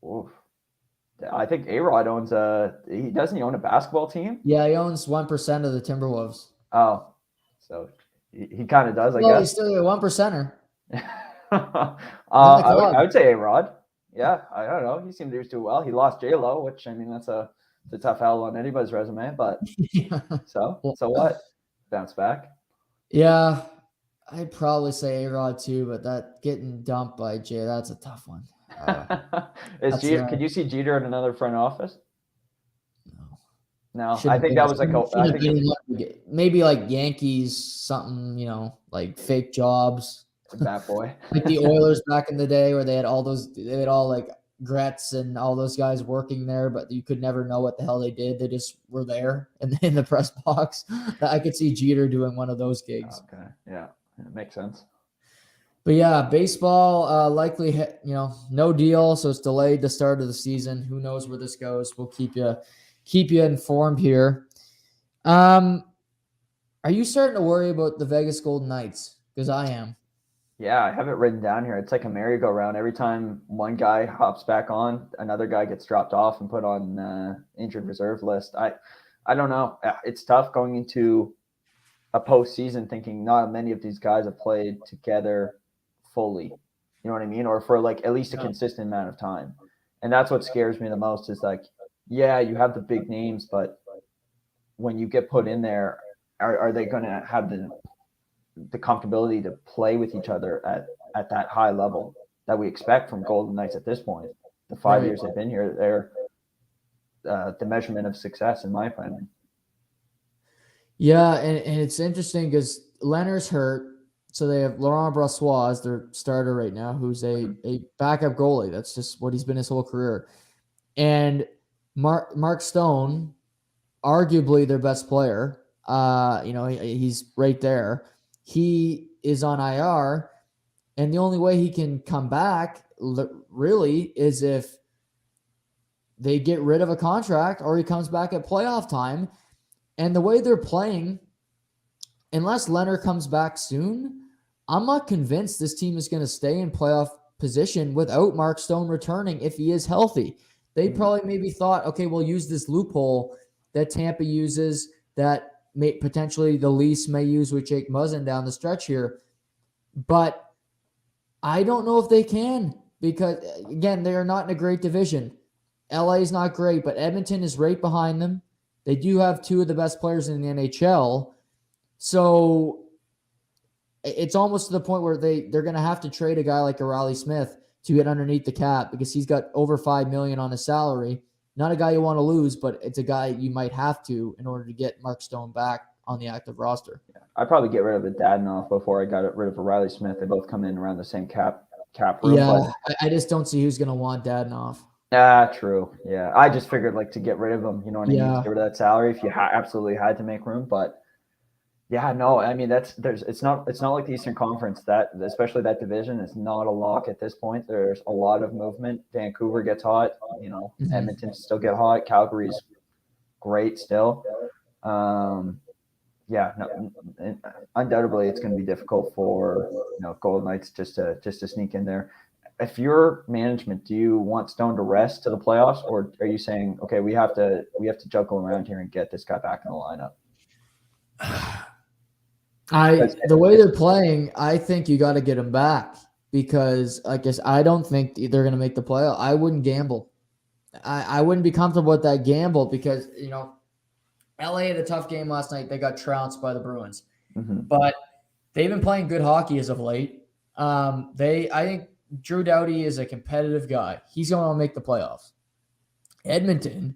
Oof. I think A-Rod owns he own a basketball team? Yeah, he owns 1% of the Timberwolves. Oh. So he kind of does, I guess. Well, he's still a 1%er. I would say A-Rod. Yeah, I don't know. He seemed to do well. He lost J-Lo, which, I mean, that's a tough L on anybody's resume. But Yeah. so what? Bounce back. Yeah, I'd probably say A-Rod too, but that getting dumped by Jay, that's a tough one. Could you see Jeter in another front office? No, I Shouldn't think that was like maybe like Yankees, something, like fake jobs. Bat boy. Like the Oilers back in the day where they had all like Gretz and all those guys working there, but you could never know what the hell they did. They just were there and in the press box. I could see Jeter doing one of those gigs. Okay, yeah, it makes sense. But yeah, baseball likely, no deal, so it's delayed the start of the season. Who knows where this goes? We'll keep you informed here. Are you starting to worry about the Vegas Golden Knights? Because I am. Yeah, I have it written down here. It's like a merry-go-round. Every time one guy hops back on, another guy gets dropped off and put on injured reserve list. I don't know. It's tough going into a postseason thinking not many of these guys have played together fully. You know what I mean? Or for like at least a consistent amount of time. And that's what scares me the most is like, yeah, you have the big names, but when you get put in there, are they going to have the comfortability to play with each other at that high level that we expect from Golden Knights at this point? The 5 years they've been here, they're the measurement of success, in my opinion. Yeah, and it's interesting because Leonard's hurt, so they have Laurent Brossoit as their starter right now, who's a backup goalie. That's just what he's been his whole career. And Mark Stone, arguably their best player, he's right there. He is on IR, and the only way he can come back really is if they get rid of a contract or he comes back at playoff time. And the way they're playing, unless Leonard comes back soon, I'm not convinced this team is going to stay in playoff position without Mark Stone returning if he is healthy. They probably maybe thought, okay, we'll use this loophole that Tampa uses, that potentially the Leafs may use with Jake Muzzin down the stretch here. But I don't know if they can because, again, they are not in a great division. LA is not great, but Edmonton is right behind them. They do have two of the best players in the NHL. So it's almost to the point where they're going to have to trade a guy like a Riley Smith to get underneath the cap because he's got over $5 million on his salary. Not a guy you want to lose, but it's a guy you might have to in order to get Mark Stone back on the active roster. I'd probably get rid of a Dadonov before I got rid of a Riley Smith. They both come in around the same cap room. Yeah, but I just don't see who's going to want Dadonov. True. Yeah, I just figured like to get rid of him, you know what I mean? To get rid of that salary if you absolutely had to make room. But yeah, no, I mean it's not like the Eastern Conference, that especially that division is not a lock at this point. There's a lot of movement. Vancouver gets hot, Edmonton still get hot. Calgary's great still. Undoubtedly it's going to be difficult for Golden Knights just to sneak in there. If you're management, do you want Stone to rest to the playoffs, or are you saying, okay, we have to juggle around here and get this guy back in the lineup? The way they're playing, I think you got to get him back because I guess I don't think they're going to make the playoff. I wouldn't gamble. I wouldn't be comfortable with that gamble because LA had a tough game last night. They got trounced by the Bruins, but they've been playing good hockey as of late. I think Drew Doughty is a competitive guy. He's going to make the playoffs. Edmonton,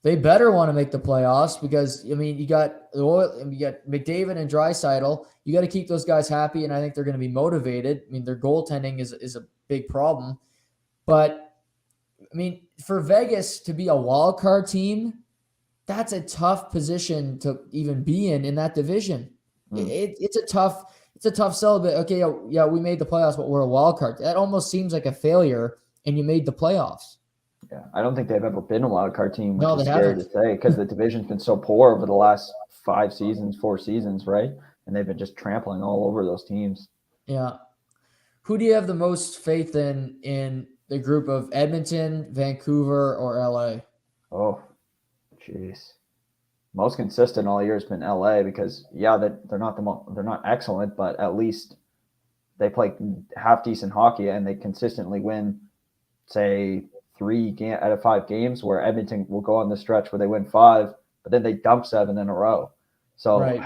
they better want to make the playoffs because, you got McDavid and Draisaitl. You got to keep those guys happy, and I think they're going to be motivated. Their goaltending is a big problem. But, for Vegas to be a wild card team, that's a tough position to even be in that division. It's a tough sell. But okay, yeah, we made the playoffs, but we're a wild card. That almost seems like a failure, and you made the playoffs. Yeah, I don't think they've ever been a wild card team, which No, is scary to say because the division's been so poor over the last 4 seasons, right? And they've been just trampling all over those teams. Yeah. Who do you have the most faith in the group of Edmonton, Vancouver, or LA? Oh, jeez. Most consistent all year has been LA because they're not excellent, but at least they play half decent hockey and they consistently win, say, 3 out of 5 games, where Edmonton will go on the stretch where they win 5, but then they dump 7 in a row. So, Right.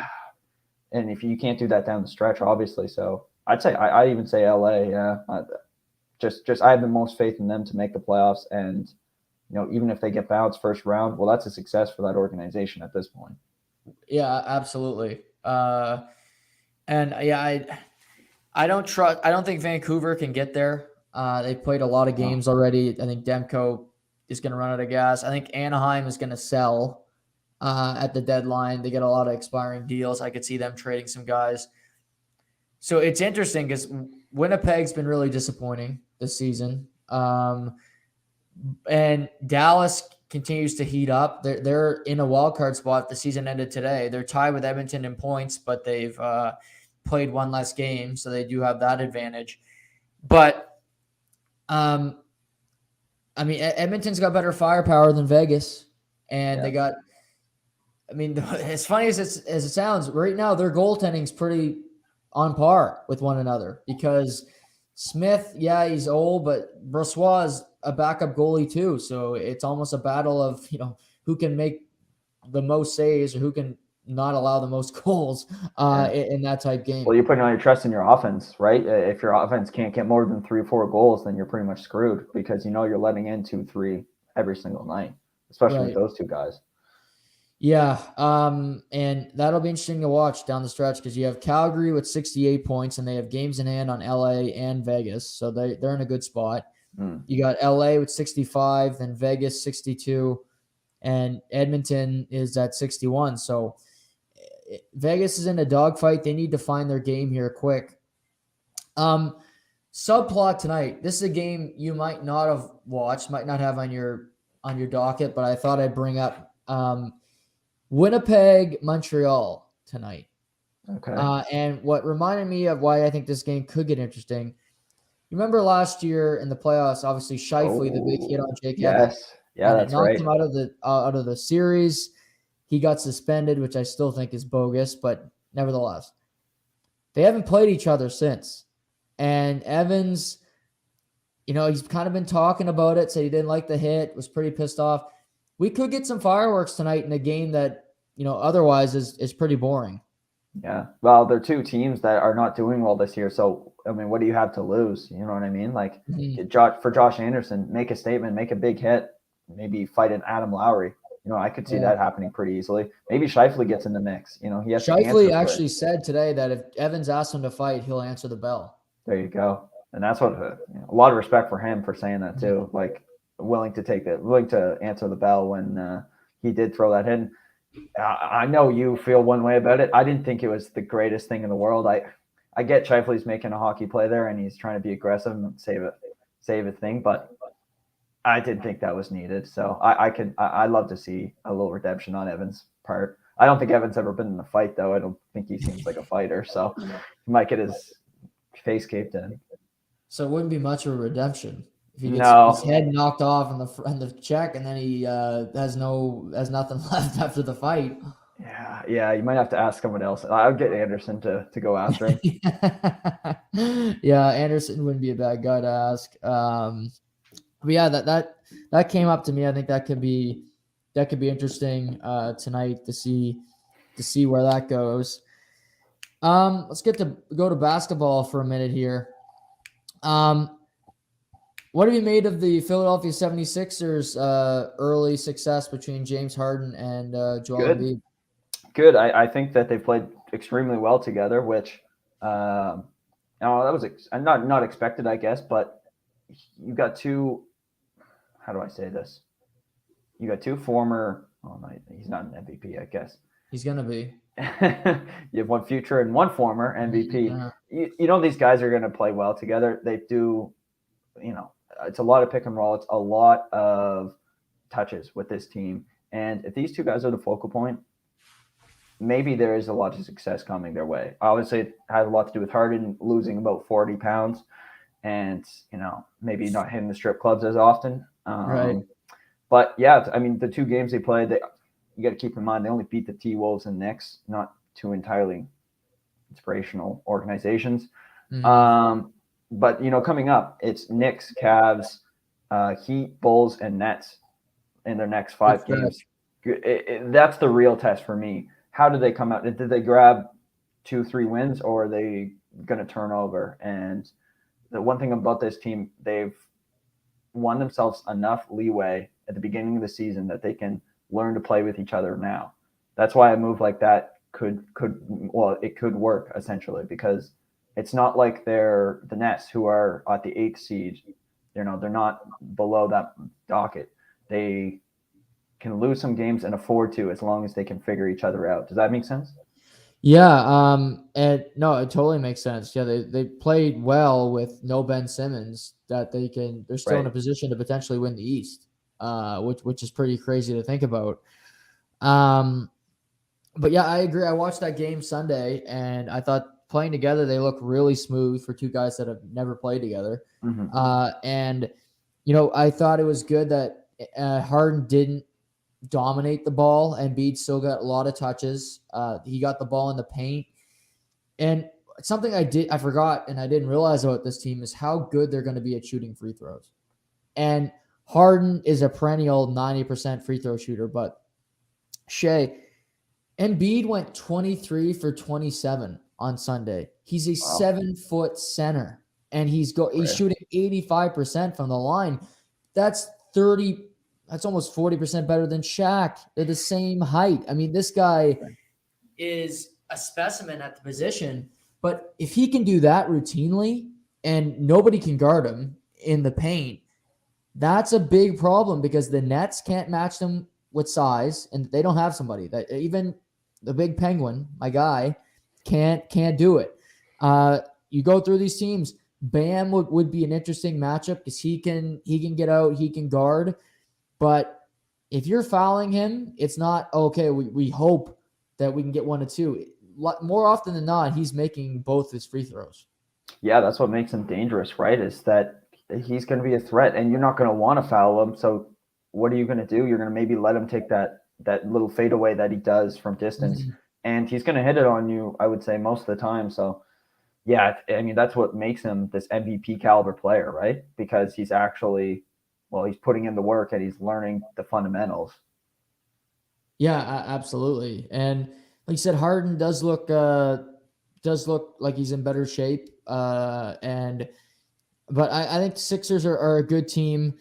and if you can't do that down the stretch, obviously, so I'd say I even say LA. Yeah, just I have the most faith in them to make the playoffs, and even if they get bounced first round, well, that's a success for that organization at this point. Yeah, absolutely. And yeah, I don't think Vancouver can get there. They played a lot of games already. I think Demko is going to run out of gas. I think Anaheim is going to sell at the deadline. They get a lot of expiring deals. I could see them trading some guys. So it's interesting because Winnipeg's been really disappointing this season. And Dallas continues to heat up. They're in a wild card spot. The season ended today. They're tied with Edmonton in points, but they've played one less game, so they do have that advantage. But Edmonton's got better firepower than Vegas, and they got. I mean, as funny as it sounds, right now their goaltending's pretty on par with one another because Smith, he's old, but Brossoit is a backup goalie too. So it's almost a battle of, who can make the most saves or who can not allow the most goals in that type game. Well, you're putting all your trust in your offense, right? If your offense can't get more than 3 or 4 goals, then you're pretty much screwed because you're letting in 2, 3 every single night, especially with those 2 guys. Yeah, and that'll be interesting to watch down the stretch because you have Calgary with 68 points, and they have games in hand on LA and Vegas, so they're in a good spot. You got LA with 65, then Vegas 62, and Edmonton is at 61. So Vegas is in a dogfight. They need to find their game here quick. Subplot tonight. This is a game you might not have watched, might not have on your docket, but I thought I'd bring up. Winnipeg, Montreal tonight. Okay. And what reminded me of why I think this game could get interesting. You remember last year in the playoffs, obviously Scheifele, the big hit on Jake Evans. Yes. Yeah, that's right. Knocked him out of the series. He got suspended, which I still think is bogus, but nevertheless, they haven't played each other since. And Evans, he's kind of been talking about it, said he didn't like the hit, was pretty pissed off. We could get some fireworks tonight in a game that, otherwise is pretty boring. Yeah. Well, they're 2 teams that are not doing well this year. So, I mean, what do you have to lose? You know what I mean? Like, for Josh Anderson, make a statement, make a big hit, maybe fight an Adam Lowry. I could see that happening pretty easily. Maybe Scheifele gets in the mix. He has Scheifele actually said today that if Evans asks him to fight, he'll answer the bell. There you go. And that's what a lot of respect for him for saying that too. Like, willing to answer the bell when he did throw that in. I know you feel one way about it. I didn't think it was the greatest thing in the world. I get Scheifele's making a hockey play there and he's trying to be aggressive and save a thing, but I didn't think that was needed. So I'd love to see a little redemption on Evans' part. I don't think Evans ever been in a fight though. I don't think he seems like a fighter, so he might get his face caved in. So it wouldn't be much of a redemption. If he gets his head knocked off in the check, and then he has nothing left after the fight. Yeah, you might have to ask someone else. I would get Anderson to go after him. Yeah, Anderson wouldn't be a bad guy to ask. But yeah, that came up to me. I think that could be interesting tonight to see where that goes. Let's go to basketball for a minute here. What have you made of the Philadelphia 76ers early success between James Harden and Joel Embiid? Good. I think that they played extremely well together, which that was not expected, I guess. But you got 2. How do I say this? You got 2 former. Oh no, he's not an MVP, I guess. He's gonna be. You have 1 future and 1 former MVP. Yeah. These guys are gonna play well together. They do. It's a lot of pick and roll. It's a lot of touches with this team. And if these 2 guys are the focal point, maybe there is a lot of success coming their way. Obviously, it has a lot to do with Harden losing about 40 pounds and, maybe not hitting the strip clubs as often. Right. But, yeah, I mean, the 2 games they played, you got to keep in mind, they only beat the T-Wolves and Knicks, not 2 entirely inspirational organizations. But coming up, it's Knicks, Cavs, Heat, Bulls, and Nets in their next 5 games. That's the real test for me. How did they come out? Did they grab 2-3 wins, or are they going to turn over? And the one thing about this team, they've won themselves enough leeway at the beginning of the season that they can learn to play with each other now. That's why a move like that could work essentially, because it's not like they're the Nets, who are at the 8th seed. They're not below that docket. They can lose some games and afford to, as long as they can figure each other out. Does that make sense? Yeah, and no, it totally makes sense. Yeah, they played well with no Ben Simmons, that they're still in a position to potentially win the East, which is pretty crazy to think about. But yeah, I agree. I watched that game Sunday, and I thought playing together, they look really smooth for two guys that have never played together. And I thought it was good that Harden didn't dominate the ball, and Embiid still got a lot of touches. He got the ball in the paint. And something I forgot and I didn't realize about this team is how good they're going to be at shooting free throws. And Harden is a perennial 90% free throw shooter, but Embiid went 23 for 27 on Sunday. He's a 7-foot center, and he's shooting 85% from the line. That's almost 40% better than Shaq. They're the same height. I mean, this guy is a specimen at the position, but if he can do that routinely and nobody can guard him in the paint, that's a big problem, because the Nets can't match them with size, and they don't have somebody that even the big Penguin, my guy, can't do it. You go through these teams, Bam would be an interesting matchup, because he can get out, he can guard. But if you're fouling him, it's not, okay, we hope that we can get 1 or 2. More often than not, he's making both his free throws. Yeah, that's what makes him dangerous, right? Is that he's going to be a threat, and you're not going to want to foul him. So what are you going to do? You're going to maybe let him take that little fadeaway that he does from distance, and he's going to hit it on you, I would say, most of the time. So, yeah, I mean, that's what makes him this MVP caliber player, right? Because he's actually – he's putting in the work, and he's learning the fundamentals. Yeah, absolutely. And like you said, Harden does look like he's in better shape. But I think the Sixers are a good team.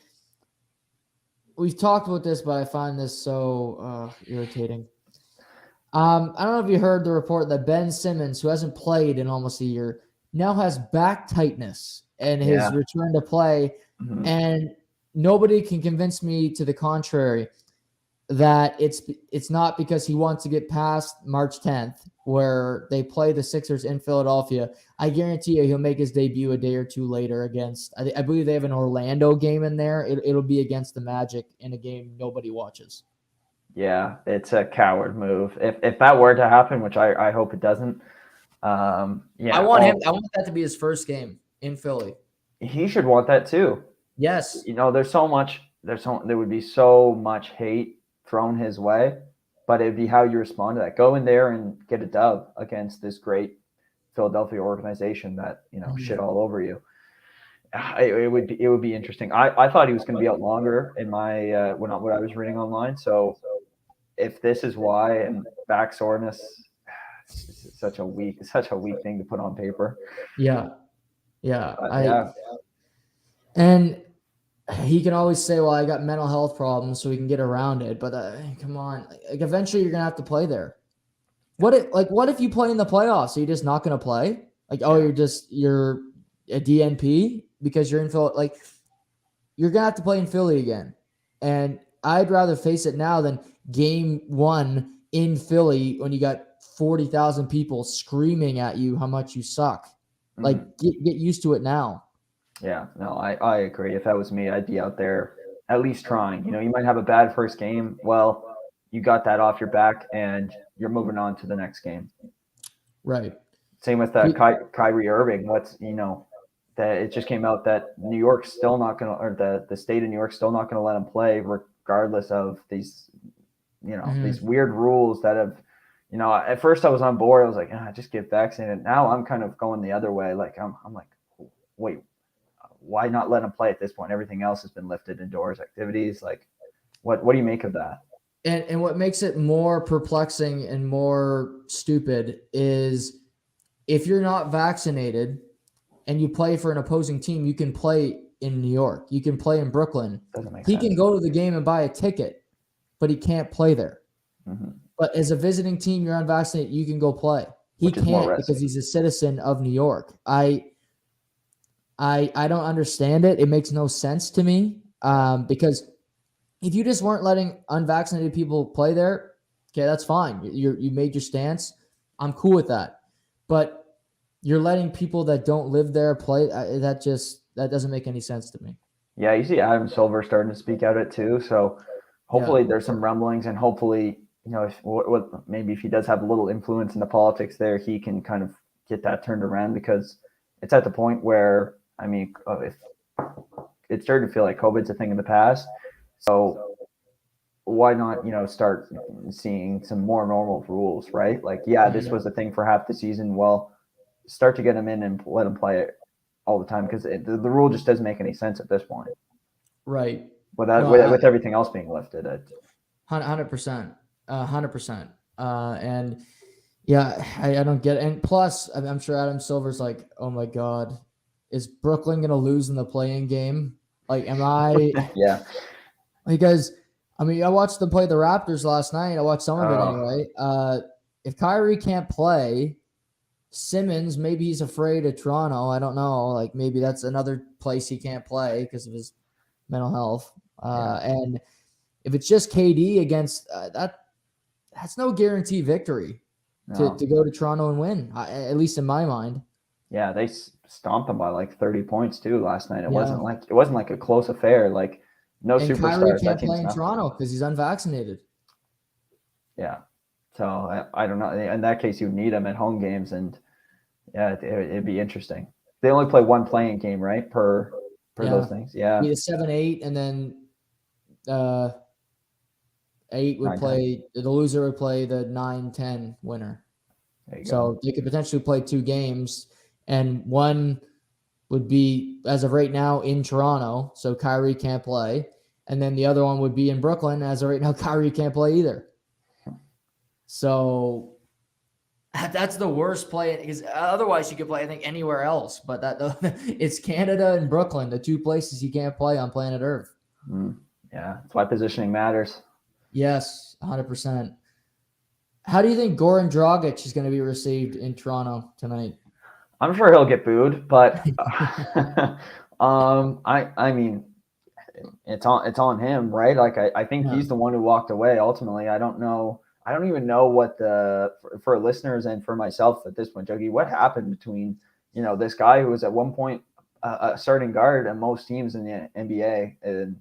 We've talked about this, but I find this so irritating. I don't know if you heard the report that Ben Simmons, who hasn't played in almost a year, now has back tightness and his return to play. And nobody can convince me to the contrary that it's not because he wants to get past March 10th, where they play the Sixers in Philadelphia. I guarantee you he'll make his debut a day or two later against, I believe they have an Orlando game in there. It'll be against the Magic in a game nobody watches. Yeah, it's a coward move. If that were to happen, which I hope it doesn't. I want that to be his first game in Philly. He should want that too. Yes. There would be so much hate thrown his way, but it'd be how you respond to that. Go in there and get a dub against this great Philadelphia organization that shit all over you. It would be interesting. I thought he was going to be out longer in my what I was reading online. So if this is why, and back soreness, it's such a weak thing to put on paper. Yeah. And he can always say, well, I got mental health problems, so we can get around it. But come on, like eventually you're gonna have to play there. What if you play in the playoffs? Are you just not gonna play? You're a DNP because you're in Philly. Like, you're gonna have to play in Philly again. And I'd rather face it now than game 1 in Philly when you got 40,000 people screaming at you how much you suck. Like, get used to it now. Yeah, no, I agree. If that was me, I'd be out there at least trying. You might have a bad first game. Well, you got that off your back, and you're moving on to the next game. Right. Same with Kyrie Irving. That it just came out that New York's still not going to, or the state of New York's still not going to let him play, regardless of these, these weird rules that have at first I was on board. I was like, just get vaccinated. Now I'm kind of going the other way. Like I'm like, wait, why not let him play at this point? Everything else has been lifted indoors activities. Like, what do you make of that? And what makes it more perplexing and more stupid is if you're not vaccinated and you play for an opposing team, you can play in New York. You can play in Brooklyn. Doesn't make He sense. can go to the game and buy a ticket, but he can't play there. Mm-hmm. But as a visiting team, you're unvaccinated, you can go play. He can't because he's a citizen of New York. I don't understand it. It makes no sense to me because if you just weren't letting unvaccinated people play there, okay, that's fine. You made your stance. I'm cool with that. But you're letting people that don't live there play. That doesn't make any sense to me. Yeah, you see Adam Silver starting to speak out it too. So hopefully there's some rumblings, and hopefully, maybe if he does have a little influence in the politics there, he can kind of get that turned around, because it's at the point where, if it's starting to feel like COVID's a thing in the past. So why not, start seeing some more normal rules, right? Like, this was a thing for half the season. Well, start to get him in and let him play it all the time, because the rule just doesn't make any sense at this point. Right. With everything else being lifted. 100%. 100%. And yeah, I don't get it. And plus, I'm sure Adam Silver's like, oh my God, is Brooklyn going to lose in the play-in game? Like, am I? Yeah. Because, I watched them play the Raptors last night. I watched some of it anyway. If Kyrie can't play, Simmons, maybe he's afraid of Toronto. I don't know. Like, maybe that's another place he can't play because of his mental health. And if it's just KD against that's no guarantee victory to go to Toronto and win, at least in my mind. Yeah, they stomped them by like 30 points too last night. It wasn't like a close affair. Like, no superstars. Kyrie can't play in Toronto because he's unvaccinated. Yeah. So I don't know. In that case, you need him at home games, and it'd be interesting. They only play one playing game, right? Per those things. Yeah. Need a 7-8, and then 8 would 9-10. play. The loser would play the 9-10 winner. So they could potentially play 2 games, and one would be, as of right now, in Toronto, so Kyrie can't play. And then the other one would be in Brooklyn. As of right now, Kyrie can't play either. So that's the worst play, because otherwise you could play, I think, anywhere else. But it's Canada and Brooklyn, the 2 places you can't play on planet Earth. Yeah, that's why positioning matters. Yes, 100%. How do you think Goran Dragic is going to be received in Toronto tonight? I'm sure he'll get booed, but it's on him, right? Like, I think he's the one who walked away ultimately. I don't know. I don't even know what for listeners and for myself at this point, Juggy, what happened between, this guy who was at one point a starting guard at most teams in the NBA, and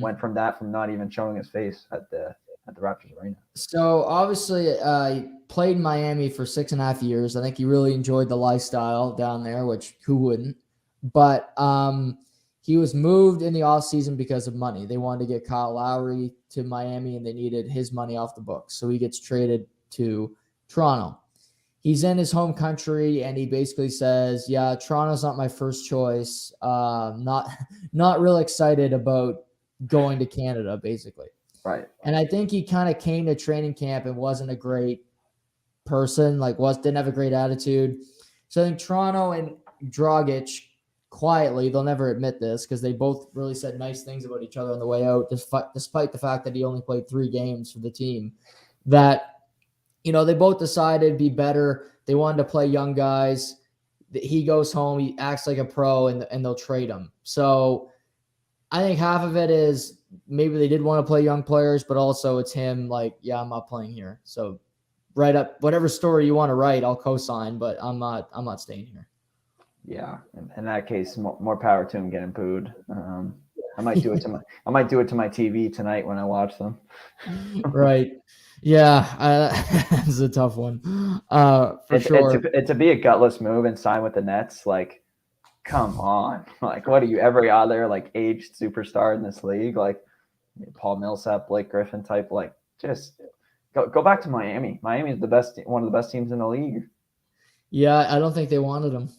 went from not even showing his face at the Raptors arena. So obviously, he played in Miami for 6.5 years. I think he really enjoyed the lifestyle down there, which who wouldn't? But he was moved in the offseason because of money. They wanted to get Kyle Lowry to Miami, and they needed his money off the books. So he gets traded to Toronto. He's in his home country, and he basically says, yeah, Toronto's not my first choice. Not real excited about going to Canada, basically. Right. And I think he kind of came to training camp and wasn't a great person, didn't have a great attitude. So I think Toronto and Dragic, quietly, they'll never admit this because they both really said nice things about each other on the way out, despite the fact that he only played 3 games for the team, that, they both decided it'd be better. They wanted to play young guys. He goes home, he acts like a pro, and they'll trade him. So I think half of it is maybe they did want to play young players, but also it's him like, yeah, I'm not playing here. So write up whatever story you want to write, I'll co-sign, but I'm not staying here. Yeah, in that case, more power to him getting booed. I might do it to my TV tonight when I watch them. Right. Yeah, it's a tough one. For sure. To be a gutless move and sign with the Nets, like, come on. Like, what are you, every other like aged superstar in this league? Like Paul Millsap, Blake Griffin type, like, just Go back to Miami. Miami is one of the best teams in the league. Yeah, I don't think they wanted him.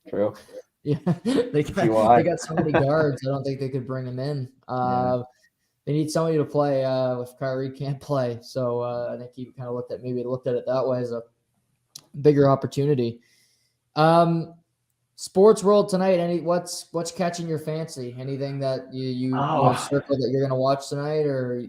True. Yeah, they got so many guards. I don't think they could bring him in. They need somebody to play if Kyrie can't play. So I think he kind of looked at it that way as a bigger opportunity. Sports world tonight. What's catching your fancy? Anything that you have circled that you're going to watch tonight, or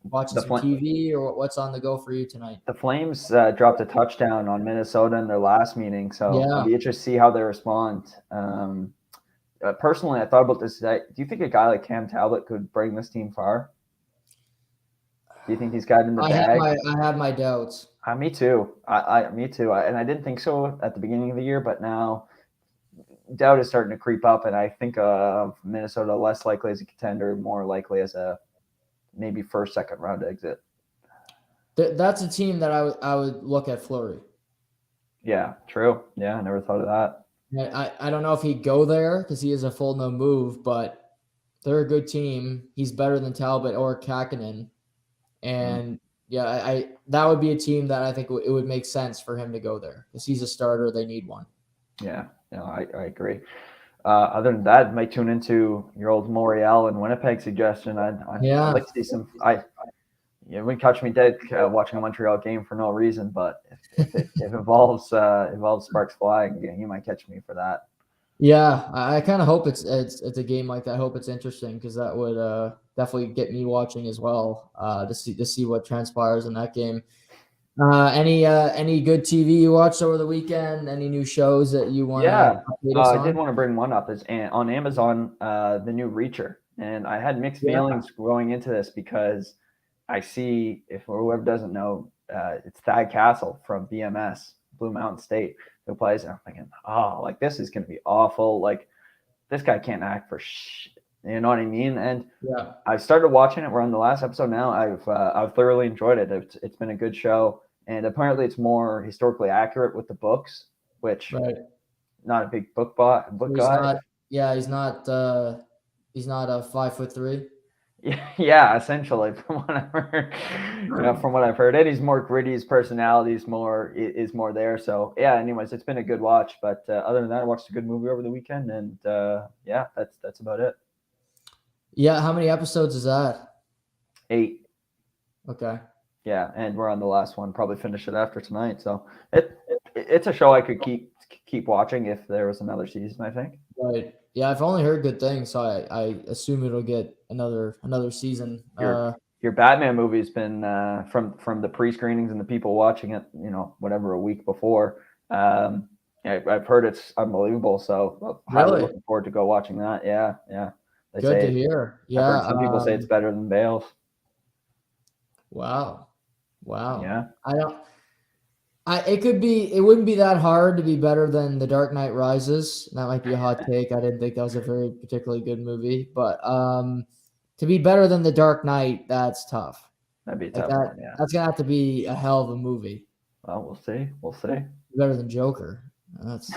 watching some TV, or what's on the go for you tonight? The Flames dropped a touchdown on Minnesota in their last meeting, so I'll be interested to see how they respond. Personally, I thought about this today. Do you think a guy like Cam Talbot could bring this team far? Do you think he's got in the bag? I have my doubts. Me too. Me too. And I didn't think so at the beginning of the year, but now doubt is starting to creep up, and I think Minnesota less likely as a contender, more likely as a maybe first, second round exit. That's a team that I would look at Fleury. Yeah, true. Yeah, I never thought of that. I don't know if he'd go there because he is a full no move, but they're a good team. He's better than Talbot or Kakkonen. And that would be a team that I think it would make sense for him to go there because he's a starter. They need one. Yeah, I agree. Other than that, I might tune into your old Montreal and Winnipeg suggestion. I'd like to see some. You wouldn't catch me dead watching a Montreal game for no reason, but if it involves sparks flying, you might catch me for that. Yeah, I kind of hope it's a game like that. I hope it's interesting because that would definitely get me watching as well to see what transpires in that game. Any good TV you watched over the weekend? Any new shows that you want? Yeah, I did want to bring one up. Is on Amazon, the new Reacher, and I had mixed feelings going into this because I see, if whoever doesn't know, it's Thad Castle from BMS, Blue Mountain State, who plays, and I'm thinking, this is going to be awful. Like, this guy can't act for shit. You know what I mean? And I started watching it. We're on the last episode now. I've thoroughly enjoyed it. It's been a good show, and apparently it's more historically accurate with the books, which not a big book guy. He's not a 5'3". Yeah, essentially, from what I've heard, and he's more gritty. His personality is more there. So yeah. Anyways, it's been a good watch. But other than that, I watched a good movie over the weekend, and that's about it. Yeah, how many episodes is that? 8. Okay. Yeah, and we're on the last one. Probably finish it after tonight. So it's a show I could keep watching if there was another season, I think. Right. Yeah, I've only heard good things, so I assume it'll get another season. Your Batman movie's been from the pre-screenings and the people watching it, whatever, a week before. I've heard it's unbelievable. So I'm highly looking forward to go watching that. Yeah. Good to hear. Yeah. I've heard some people say it's better than Bale's. Wow. Yeah. It wouldn't be that hard to be better than The Dark Knight Rises. That might be a hot take. I didn't think that was a very particularly good movie, but to be better than The Dark Knight, that's tough. That'd be a tough one, yeah. That's gonna have to be a hell of a movie. Well, we'll see. Better than Joker. That's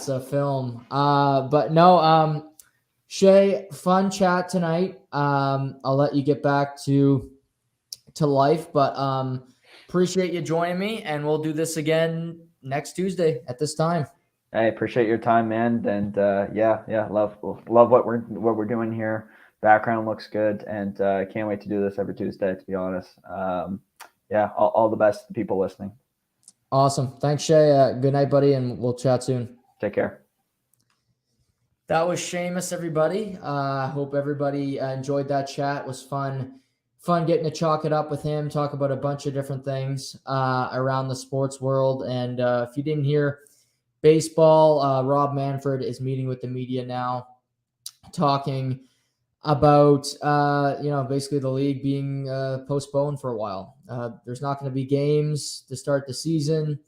a film. But no, Shay, fun chat tonight. I'll let you get back to life, but appreciate you joining me, and we'll do this again next Tuesday at this time. I appreciate your time, man, and love what we're doing here. Background looks good, and can't wait to do this every Tuesday, to be honest. All the best to the people listening. Awesome. Thanks, Shay. Good night, buddy, and we'll chat soon. Take care. That was Shamus, everybody. Hope everybody enjoyed that chat. It was fun getting to chalk it up with him, talk about a bunch of different things around the sports world. And if you didn't hear baseball, Rob Manfred is meeting with the media now, talking about, basically the league being postponed for a while. There's not going to be games to start the season.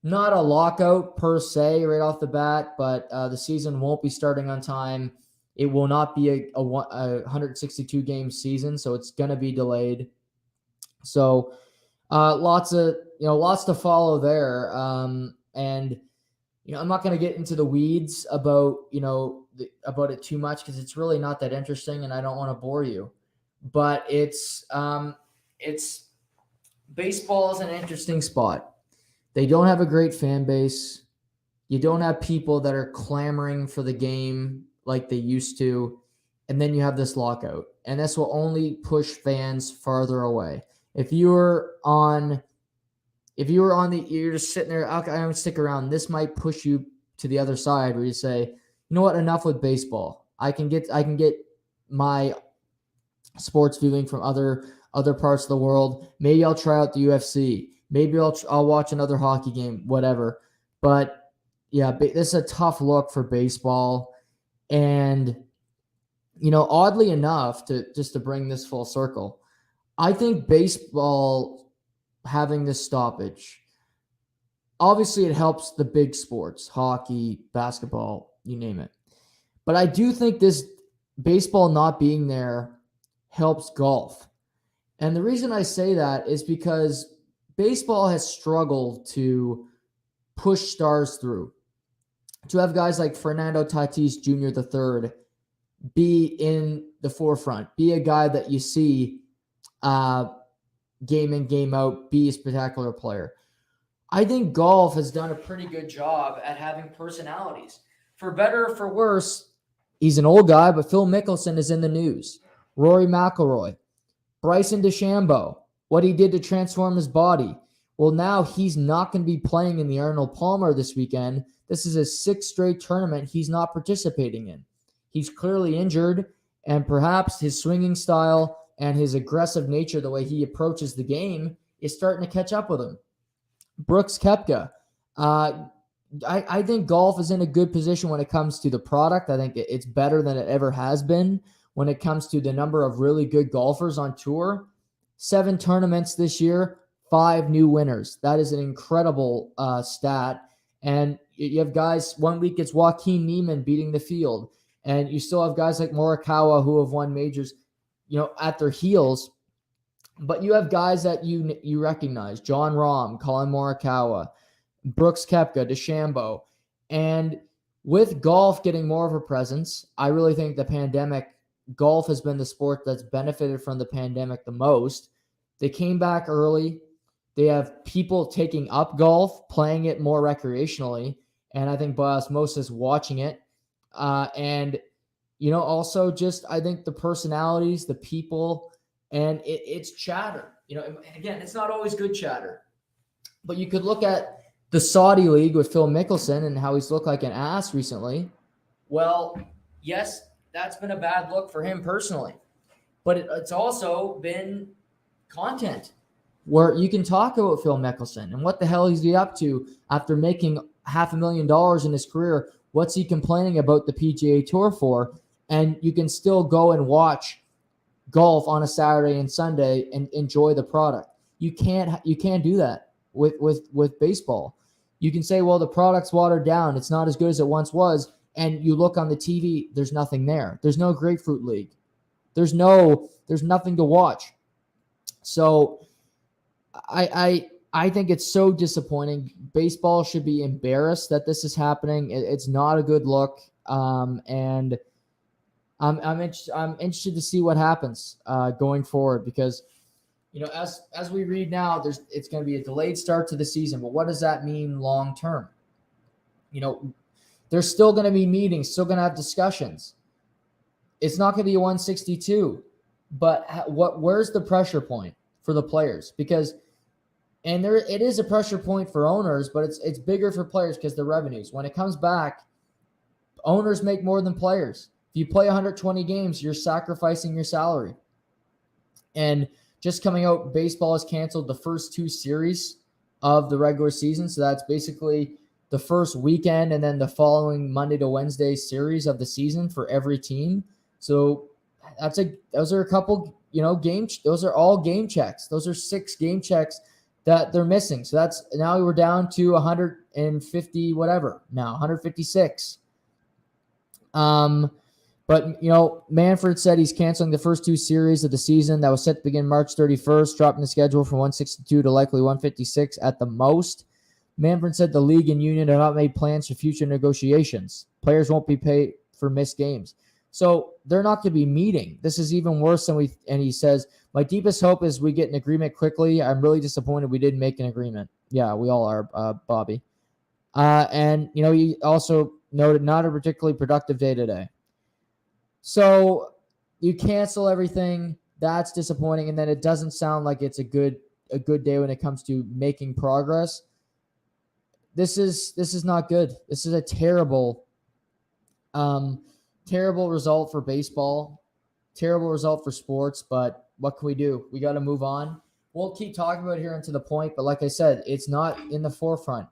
Not a lockout per se right off the bat, but the season won't be starting on time. It will not be a 162 game season, so it's going to be delayed. So lots to follow there. And I'm not going to get into the weeds about about it too much because it's really not that interesting, and I don't want to bore you. but it's baseball is an interesting spot. They don't have a great fan base. You don't have people that are clamoring for the game like they used to. And then you have this lockout. And this will only push fans farther away. If you're just sitting there, okay, I'm gonna stick around. This might push you to the other side where you say, you know what, enough with baseball. I can get my sports viewing from other parts of the world. Maybe I'll try out the UFC. Maybe I'll watch another hockey game, whatever. But yeah, this is a tough look for baseball. And, oddly enough, to bring this full circle, I think baseball having this stoppage, obviously it helps the big sports, hockey, basketball, you name it. But I do think this baseball not being there helps golf. And the reason I say that is because baseball has struggled to push stars through. To have guys like Fernando Tatis Jr. III be in the forefront, be a guy that you see game in, game out, be a spectacular player. I think golf has done a pretty good job at having personalities. For better or for worse, he's an old guy, but Phil Mickelson is in the news. Rory McIlroy, Bryson DeChambeau, what he did to transform his body. Well, now he's not going to be playing in the Arnold Palmer this weekend. This is his 6th straight tournament he's not participating in. He's clearly injured, and perhaps his swinging style and his aggressive nature, the way he approaches the game, is starting to catch up with him. Brooks Koepka. I think golf is in a good position when it comes to the product. I think it's better than it ever has been when it comes to the number of really good golfers on tour. 7 tournaments this year, 5 new winners. That is an incredible stat. And you have guys, one week it's Joaquin Niemann beating the field. And you still have guys like Morikawa who have won majors, at their heels. But you have guys that you recognize, John Rahm, Colin Morikawa, Brooks Koepka, DeChambeau. And with golf getting more of a presence, I really think golf has been the sport that's benefited from the pandemic the most. They came back early. They have people taking up golf, playing it more recreationally, and I think by osmosis watching it. And, also just I think the personalities, the people, and it's chatter. Again, it's not always good chatter. But you could look at the Saudi League with Phil Mickelson and how he's looked like an ass recently. Well, yes, that's been a bad look for him personally. But it's also been content where you can talk about Phil Mickelson and what the hell is he up to after making $500,000 in his career. What's he complaining about the PGA Tour for? And you can still go and watch golf on a Saturday and Sunday and enjoy the product. You can't do that with baseball. You can say, well, the product's watered down. It's not as good as it once was. And you look on the TV, there's nothing there. There's no Grapefruit League. There's nothing to watch. So I think it's so disappointing. Baseball should be embarrassed that this is happening. It's not a good look. And I'm interested to see what happens going forward because, as we read now, it's going to be a delayed start to the season. But what does that mean long term? There's still going to be meetings, still going to have discussions. It's not going to be a 162, but where's the pressure point for the players? Because it is a pressure point for owners, but it's bigger for players because the revenues. When it comes back, owners make more than players. If you play 120 games, you're sacrificing your salary. And just coming out, baseball has canceled the first 2 series of the regular season. So that's basically the first weekend and then the following Monday to Wednesday series of the season for every team. So those are a couple, those are all game checks. Those are 6 game checks that they're missing. So that's now we're down to 150, whatever now, 156. But, Manfred said he's canceling the first 2 series of the season that was set to begin March 31st, dropping the schedule from 162 to likely 156 at the most. Manfred said the league and union have not made plans for future negotiations. Players won't be paid for missed games. So they're not going to be meeting. This is even worse than and he says, my deepest hope is we get an agreement quickly. I'm really disappointed we didn't make an agreement. Yeah, we all are, Bobby. And, he also noted not a particularly productive day today. So you cancel everything. That's disappointing. And then it doesn't sound like it's a good day when it comes to making progress. This is not good. This is a terrible result for baseball, terrible result for sports, but what can we do? We got to move on. We'll keep talking about it here and to the point, but like I said, it's not in the forefront.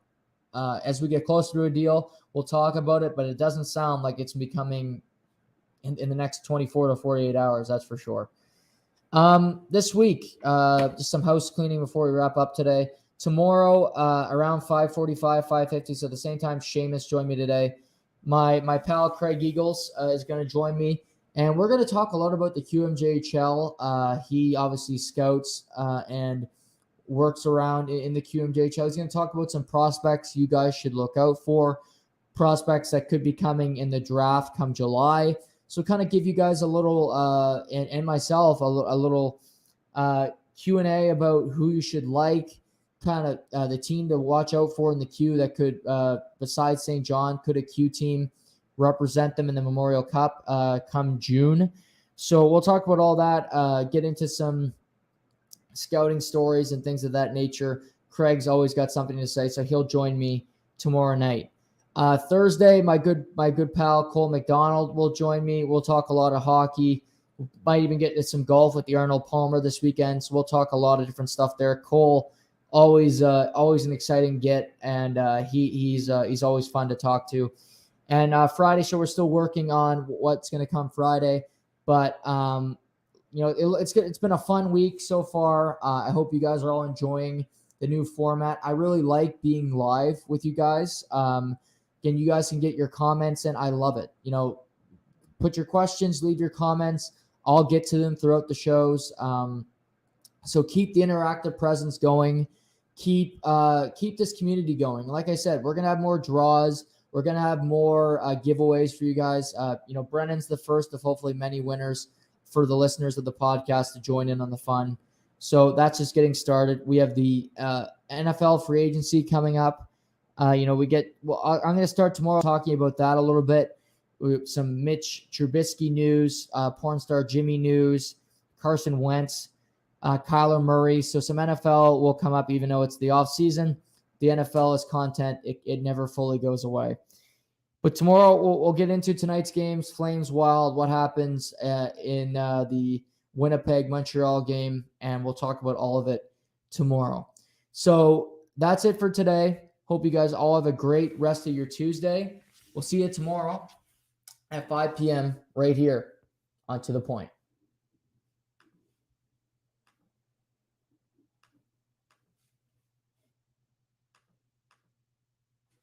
As we get closer to a deal, we'll talk about it, but it doesn't sound like it's becoming in the next 24 to 48 hours, that's for sure. This week, just some house cleaning before we wrap up today. Tomorrow, around 5:45, 5:50, so at the same time, Shamus joined me today. My pal Craig Eagles is going to join me, and we're going to talk a lot about the QMJHL. He obviously scouts and works around in the QMJHL. He's going to talk about some prospects you guys should look out for, prospects that could be coming in the draft come July. So kind of give you guys a little, and myself, a little Q&A about who you should like, kind of the team to watch out for in the Q that could, besides St. John, could a Q team represent them in the Memorial Cup come June. So we'll talk about all that, get into some scouting stories and things of that nature. Craig's always got something to say, so he'll join me tomorrow night. Thursday, my good pal Cole McDonald will join me. We'll talk a lot of hockey. Might even get into some golf with the Arnold Palmer this weekend. So we'll talk a lot of different stuff there. Cole, always an exciting get, and he's always fun to talk to. And Friday, so we're still working on what's going to come Friday, but it's been a fun week so far. I hope you guys are all enjoying the new format. I really like being live with you guys. Again, you guys can get your comments in. I love it. Put your questions, leave your comments. I'll get to them throughout the shows. So keep the interactive presence going. Keep this community going. Like I said, we're going to have more draws. We're going to have more giveaways for you guys. Brennan's the first of hopefully many winners for the listeners of the podcast to join in on the fun. So that's just getting started. We have the NFL free agency coming up. I'm going to start tomorrow talking about that a little bit. Some Mitch Trubisky news, porn star Jimmy news, Carson Wentz, Kyler Murray. So some NFL will come up even though it's the off season. The NFL is content. It never fully goes away. But tomorrow we'll get into tonight's games, Flames Wild, what happens in the Winnipeg-Montreal game, and we'll talk about all of it tomorrow. So that's it for today. Hope you guys all have a great rest of your Tuesday. We'll see you tomorrow at 5 p.m. right here on To The Point.